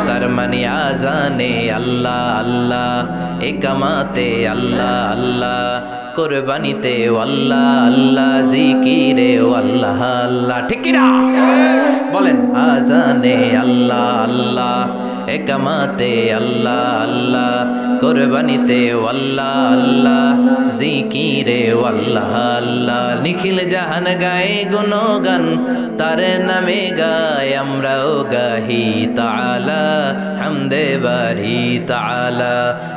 তার মানে আজানে আল্লাহ আল্লাহ, একামাতে আল্লাহ আল্লাহ, কুরবানিতে আল্লাহ আল্লাহ, জিকিরে আল্লাহ আল্লাহ। ঠিক কি না? বলেন আজানে আল্লাহ আল্লাহ, একামাতে আল্লাহ আল্লাহ, কুরবানিতে আল্লাহ আল্লাহ, জিকিরে আল্লাহ আল্লাহ। নিখিল জাহান গায়ে গুণগান, তার নামে গায় আমরাও গাহি তাআলা, হামদে বারি তাআলা,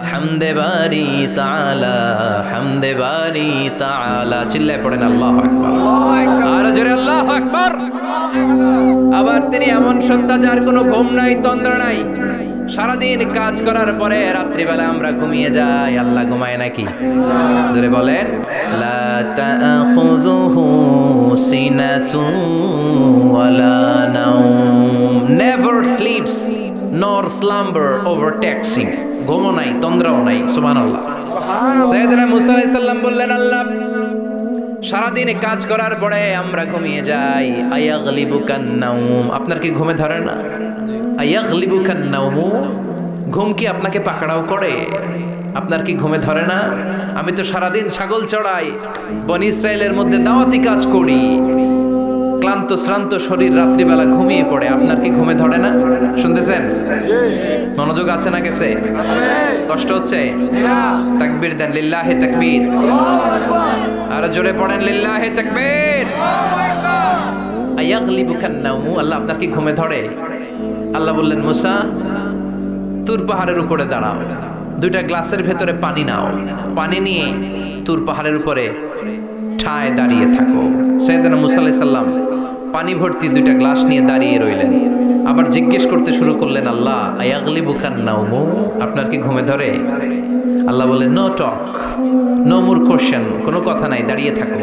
হামদে বারি তাআলা, হামদে বারি তাআলা। চিল্লায় পড়েন আল্লাহু আকবার, আর জোরে আল্লাহু আকবার। আবার তিনি এমন সত্তা যার কোনো ঘুম নাই, তন্দ্রা নাই। সারাদিন কাজ করার পরে রাত্রিবেলা আমরা ঘুমিয়ে যাই, আল্লাহ ঘুমায় নাকি? জোরে বলেন। লা তাখুযুহু সিনাতুন ওয়ালা নাওম, নেভার স্লিপস নর স্লাম্বার ওভারটেকস হিম। ঘুমও নাই, তন্দ্রাও নাই। সুবহানাল্লাহ। সাইয়েদনা মুসা আলাইহিস সালাম বললেন, আল্লাহ সারাদিনে কাজ করার পরে আমরা ঘুমিয়ে যাই, আয়াগলিবুকান নাওম, আপনার কি ঘুমে ধরে না? আয়াগলিবুকান নাওম, ঘুম কি আপনাকে পাকড়াও করে? আপনার কি ঘুমে ধরে না? আমি তো সারাদিন ছাগল চড়াই, বনি ইসরায়েলের মধ্যে দাওয়াতি কাজ করি, ক্লান্ত শ্রান্ত শরীর রাত্রিবেলা ঘুমিয়ে পড়ে, আপনার কি ঘুমে ধরে না? শুনতেছেন? মনোযোগ আছে না গেছে? কষ্ট হচ্ছে? তাকবীর দেন, লিল্লাহি তাকবীর। আর জোরে পড়েন, লিল্লাহি তাকবীর। আয়াগলিবুকান নাওম, আল্লাহ আপনার কি ঘুমে ধরে? আল্লাহ বললেন, মুসা তুর পাহাড়ের উপরে দাঁড়াও, দুইটা গ্লাসের ভেতরে পানি নাও, পানি নিয়ে তুর পাহাড়ের উপরে ঠায় দাঁড়িয়ে থাকো। সাইয়েদনা মুসা আলাইহিস সালাম পানি ভর্তি দুইটা গ্লাস নিয়ে দাঁড়িয়ে রইলেন। আবার জিজ্ঞেস করতে শুরু করলেন, আল্লাহ আয়াগলিবুকান নাওম, আপনার কি ঘুমে ধরে? আল্লাহ বললেন, no talk, no more question, কোনো কথা নাই, দাঁড়িয়ে থাকো।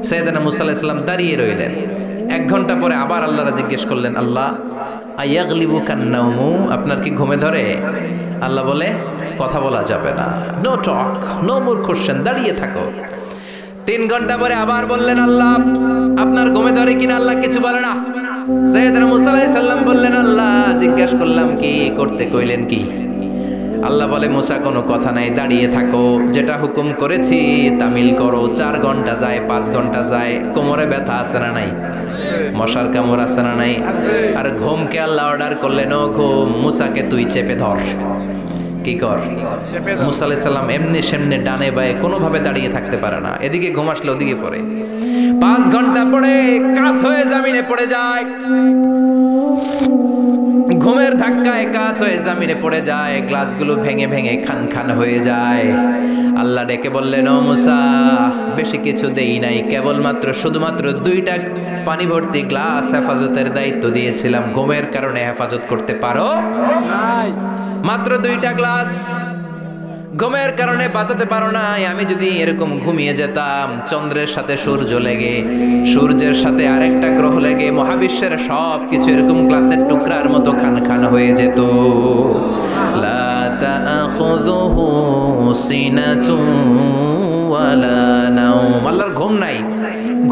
সাইয়েদনা মুসা আলাইহিস সালাম দাঁড়িয়ে রইলেন। 1 ঘন্টা পরে আবার আল্লাহরা জিজ্ঞেস করলেন, আল্লাহ আয়াগলিবুকান নাওম, আপনার কি ঘুমে ধরে? আল্লাহ বলে, কথা বলা যাবে না, no talk, no more question, দাঁড়িয়ে থাকো। 3 ঘন্টা পরে আবার বললেন, আল্লাহ আপনার ঘুমে ধরে কিনা? আল্লাহ কিছু বলে না। সাইয়েদনা মুসা আলাইহিস সালাম বললেন, আল্লাহ জিজ্ঞেস করলাম কি করতে কইলেন কি? আল্লাহ বলে, মুসা কোনো কথা নাই, দাঁড়িয়ে থাকো, যেটা হুকুম করেছি তামিল করো। 4 ঘন্টা যায়, 5 ঘন্টা যায়, কোমরে ব্যথা আছে না নাই? মশার কামড় আছে না নাই? আর ঘুমকে আল্লাহ অর্ডার করলেন, ও ঘুম, মুসাকে তুই চেপে ধর। কি কর? মুসা আলাইহিস সালাম এমনি সেমনি ডানে বায়ে কোনোভাবে দাঁড়িয়ে থাকতে পারে না, এদিকে ঘুম আসলে ওদিকে পড়ে। 5 ঘন্টা পরে কাত হয়ে জমিনে পড়ে যায়, ঘুমের ধাক্কায় কাত হয়ে জমিনে পড়ে যায়, গ্লাসগুলো ভেঙে ভেঙে খান খান হয়ে যায়। আল্লাহ ডেকে বললেন, ও মুসা বেশি কিছু দেই নাই, কেবলমাত্র শুধুমাত্র 2টা পানি ভর্তি গ্লাস হেফাজতের দায়িত্ব দিয়েছিলাম, ঘুমের কারণে হেফাজত করতে পারো নাই। মাত্র 2টা গ্লাস, ঘুমের কারণে বাঁচাতে পারো নাই। আমি যদি এরকম ঘুমিয়ে যেতাম, চন্দ্রের সাথে সূর্য লেগে, সূর্যের সাথে আরেকটা গ্রহ লেগে, মহাবিশ্বের সব কিছু এরকম গ্লাসের টুকরার মতো খান খান হয়ে যেত। লা তাখুযুহু সিনাতুন ওয়ালা নাওম, আল্লাহর ঘুম নাই।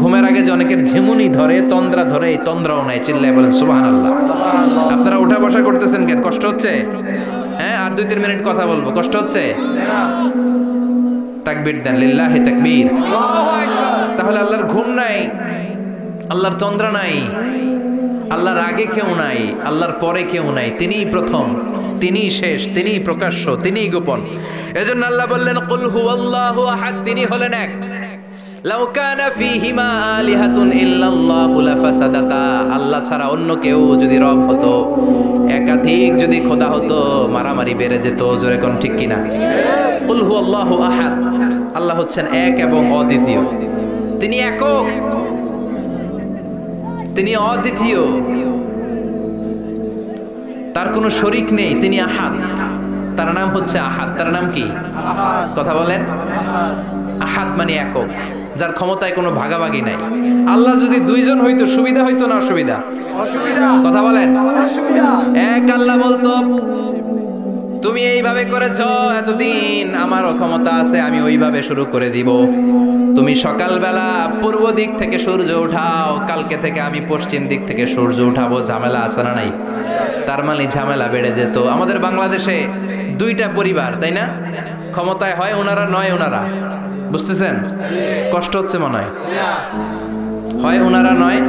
ঘুমের আগে যে অনেকের ঝিমুনি ধরে, তন্দ্রা ধরে, এই তন্দ্রাও নাই। চিল্লায় বলেন সুবহানাল্লাহ। আপনারা উঠা বসা করতেছেন কেন? কষ্ট হচ্ছে? হ্যাঁ, আর 2-3 মিনিট কথা বলবো, কষ্ট হচ্ছে? তাকবীর দেন, লিল্লাহি তাকবীর। তাহলে আল্লাহর ঘুম নাই, আল্লাহর তন্দ্রা নাই, আল্লাহর আগে কেউ নাই, আল্লাহর পরে কেউ নাই। তিনিই প্রথম, তিনিই শেষ, তিনিই প্রকাশ্য, তিনিই গোপন। এজন্য আল্লাহ বললেন, কুল হুয়াল্লাহু আহাদ, তিনি হলেন এক। লাউ কানা ফীহিমা আলিহাতুন ইল্লাল্লাহু লাফাসাদাতা, আল্লাহ ছাড়া অন্য কেউ যদি রব হতো, একাধিক যদি খোদা হতো, মারামারি বেড়ে যেত। জোরে কোন ঠিক কিনা? কুল হুয়াল্লাহু আহাদ, আল্লাহ হচ্ছেন এক এবং অদ্বিতীয়। তিনি একক, তিনি অদ্বিতীয়, তার কোনো শরীক নেই, তিনি আহাদ। তার নাম হচ্ছে আহাদ। তার নাম কি? কথা বলেন। আহাদ মানে একক। যার ক্ষমতায় কোনো ভাগাভাগি নাই। আল্লাহ যদি দুইজন হইতো সুবিধা হইতো না অসুবিধা? কথা বলেন। এক আল্লাহ বলতো তুমি এইভাবে করেছো এতদিন, আমারও ক্ষমতা আছে, আমি ওইভাবে শুরু করে দিব। তুমি সকালবেলা পূর্ব দিক থেকে সূর্য উঠাও, কালকে থেকে আমি পশ্চিম দিক থেকে সূর্য উঠাবো। ঝামেলা আছে না নাই? তার মানে ঝামেলা বেড়ে যেত। আমাদের বাংলাদেশে দুইটা পরিবার, তাই না? ক্ষমতায় হয় ওনারা, নয় ওনারা। বুঝতেছেন? কষ্ট হচ্ছে মনে হয়। হয় ওনারা, নয়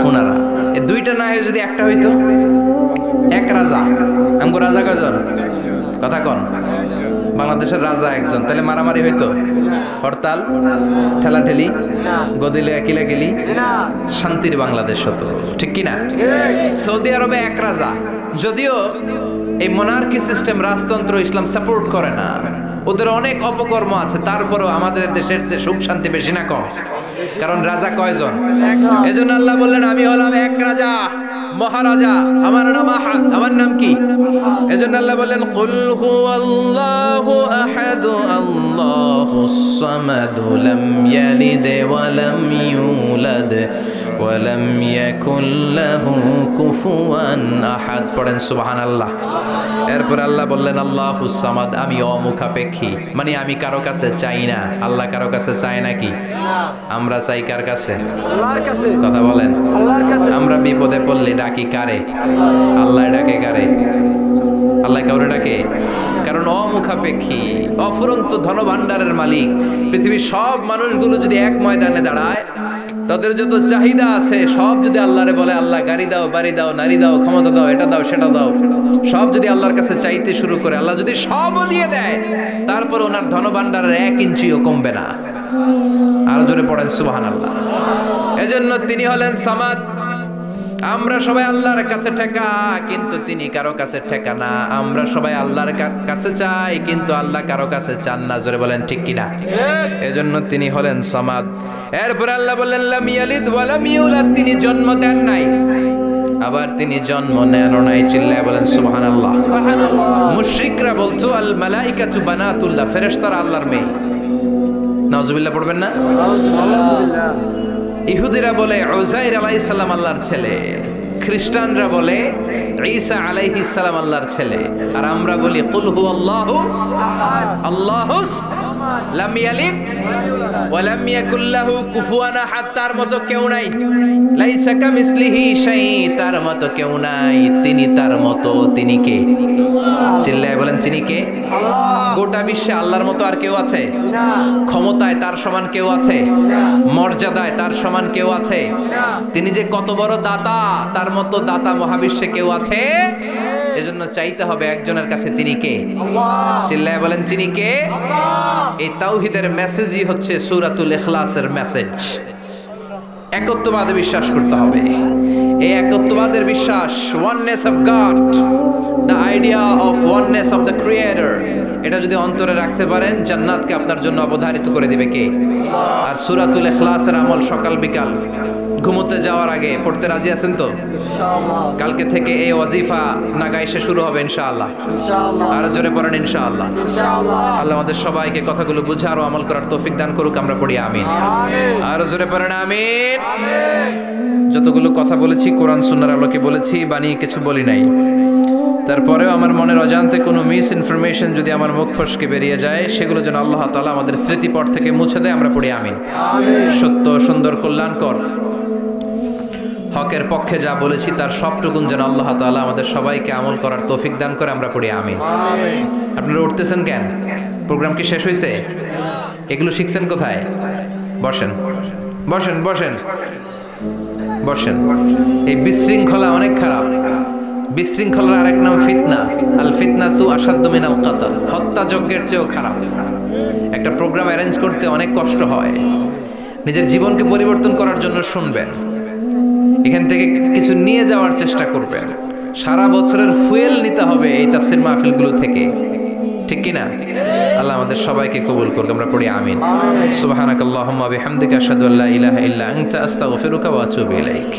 ওনারা। এই দুইটা না হয়ে যদি একটা হইতো, এক রাজা। আমগো রাজা কয়জন? কথা কন। বাংলাদেশের রাজা একজন, তাহলে মারামারি হইতো? হরতাল, ঠেলাঠেলি, গদিলে কিলাকিলি, শান্তির বাংলাদেশ হতো। ঠিক কিনা? সৌদি আরবে এক রাজা, যদিও এই মোনার্কি সিস্টেম, রাজতন্ত্র ইসলাম সাপোর্ট করে না, ওদের অনেক অপকর্ম আছে, তারপরেও আমাদের দেশের চেয়ে সুখ শান্তি বেশি না কম? কারণ রাজা কয়জন? এজন্য আল্লাহ বললেন আমি হলাম এক রাজা, মহারাজা, আমার নাম আহাদ। আমার নাম কি? এজন্য আল্লাহ বললেন কুল হুয়াল্লাহু আহাদ আল্লাহুস সামাদ লাম ইয়ালিদ ওয়া লাম ইউলাদ ওয়া লাম ইয়াকুল লাহু কুফুয়ান আহাদ। পড়েন সুবহানাল্লাহ। এরপর আল্লাহ বললেন আল্লাহুস সামাদ, আমি অমুখাপেক্ষী, মানে আমি কারো কাছে চাই না। আল্লাহ কারো কাছে চায় নাকি? আমরা চাই কার কাছে? আল্লাহর কাছে। কথা বলেন। আল্লাহর কাছে। আমরা বিপদে পড়লে ডাকি কারে? আল্লাহ ডাকে কারে? আল্লাহ কাউরে ডাকে? কারণ অমুখাপেক্ষী, অফুরন্ত ধনভাণ্ডারের মালিক। পৃথিবীর সব মানুষগুলো যদি এক ময়দানে দাঁড়ায়, তাদের যত চাহিদা আছে সব যদি আল্লাহরে বলে, আল্লাহ গাড়ি দাও, বাড়ি দাও, নারী দাও, ক্ষমতা দাও, এটা দাও, সেটা দাও, সব যদি আল্লাহর কাছে চাইতে শুরু করে, আল্লাহ যদি সবও দিয়ে দেয়, তারপর ওনার ধনভাণ্ডারের 1 ইঞ্চিও কমবে না। আরো জোরে পড়েন সুবহানাল্লাহ। এজন্য তিনি হলেন সামাদ। আমরা সবাই আল্লাহর কাছে ঠেকা, কিন্তু তিনি কারো কাছে ঠেকা না। আমরা সবাই আল্লাহর কাছে চাই, কিন্তু আল্লাহ কারো কাছে চান না। জোরে বলেন ঠিক কিনা? এজন্য তিনি হলেন সামাদ। এরপর আল্লাহ বললেন লাম ইয়ালিদ ওয়া লাম ইউলাদ, তিনি জন্ম দেন নাই, আবার তিনি জন্ম নেনও নাই। চিল্লায় বলেন সুবহানাল্লাহ। মুশরিকরা বলতো আল মালাইকাতু বানাতুল্লাহ, ফেরেশতারা আল্লাহর মেয়ে। নাউজুবিল্লাহ পড়বেন না? ইহুদিরা বলে উযাইর আলাইহিস সালাম আল্লাহর ছেলে, খ্রিস্টানরা বলে ঈসা আলাইহিস সালাম আল্লাহর ছেলে, আর আমরা বলি কুল হুয়াল্লাহু আহাদ আল্লাহুস লাম ইয়ালিদ ওয়া লাম ইয়াকুল লাহু কুফুয়ান আহাদ। তার মতো কেউ নাই। লাইসা কামিসলিহি শাই, তার মতো কেউ নাই। তিনি তার মতো, তিনি কে? চিল্লায় বলেন তিনি কে? আল্লাহ। গোটা বিশ্বে আল্লাহর মতো আর কেউ আছে? না। ক্ষমতায় তার সমান কেউ আছে? না। মর্যাদায় তার সমান কেউ আছে? না। তিনি যে কত বড় দাতা, তার মতো দাতা মহাবিশ্বে কেউ আছে? এজন্য চাইতে হবে একজনের কাছে, তিনি কে? আল্লাহ। চিল্লায় বলেন তিনি কে? আল্লাহ। এই তাওহীদের মেসেজই হচ্ছে সূরাতুল ইখলাসের মেসেজ। একত্ববাদে বিশ্বাস করতে হবে। এই একত্ববাদের বিশ্বাস, oneness of god, the idea of oneness of the creator, এটা যদি অন্তরে রাখতে পারেন, জান্নাতকে আপনার জন্য অবধারিত করে দিবে কে? আর সূরাতুল ইখলাসের আমল সকাল বিকাল ঘুমোতে যাওয়ার আগে পড়তে রাজি আছেন তো? ইনশাআল্লাহ। কালকে থেকে এই ওয়াজিফা নাগাইশে শুরু হবে ইনশাআল্লাহ। ইনশাআল্লাহ। আর জোরে পড়েন ইনশাআল্লাহ। ইনশাআল্লাহ। আল্লাহ আমাদের সবাইকে কথাগুলো বুঝার ও আমল করার তৌফিক দান করুক। আমরা পড়ি আমিন। আমিন। আর জোরে পড়েন আমিন। আমিন। যতগুলো কথা বলেছি কোরআন সুন্নাহর আলোকে বলেছি, বানিয়ে কিছু বলি নাই। তারপরেও আমার মনের অজান্তে কোনো মিস ইনফরমেশন যদি আমার মুখ ফসকে বেরিয়ে যায়, সেগুলো যেন আল্লাহ তাআলা আমাদের স্মৃতিপট থেকে মুছে দেয়। আমরা পড়ি আমিন। আমিন। সত্য, সুন্দর, কল্যাণকর, হকের পক্ষে যা বলেছি তার সবটুকুন যেন আল্লাহ তাআলা আমাদের সবাইকে আমল করার তৌফিক দান করে। আমরা পড়ি আমিন। আপনারা উঠতেছেন কেন? প্রোগ্রাম কি শেষ হয়েছে? এগুলো শিখছেন কোথায়? বসেন বসেন বসেন বসেন। এই বিশৃঙ্খলা অনেক খারাপ। বিশৃঙ্খলার আরেক নাম ফিতনা। আল ফিতনাতু আশাদ্দু মিনাল কাতল, হত্যা যজ্ঞের চেয়েও খারাপ। একটা প্রোগ্রাম অ্যারেঞ্জ করতে অনেক কষ্ট হয়। নিজের জীবনকে পরিবর্তন করার জন্য শুনবেন, এখান থেকে কিছু নিয়ে যাওয়ার চেষ্টা করবেন। সারা বছরের ফুয়েল নিতে হবে এই তাফসীর মাহফিলগুলো থেকে, ঠিক কি না? আল্লাহ আমাদের সবাইকে কবুল করুক। আমরা পড়ি আমিন। সুবহানাকাল্লাহুম্মা বিহামদিকা আশহাদু আল্লা ইলাহা ইল্লা আনতা আস্তাগফিরুকা ওয়া আতুবু ইলাইক।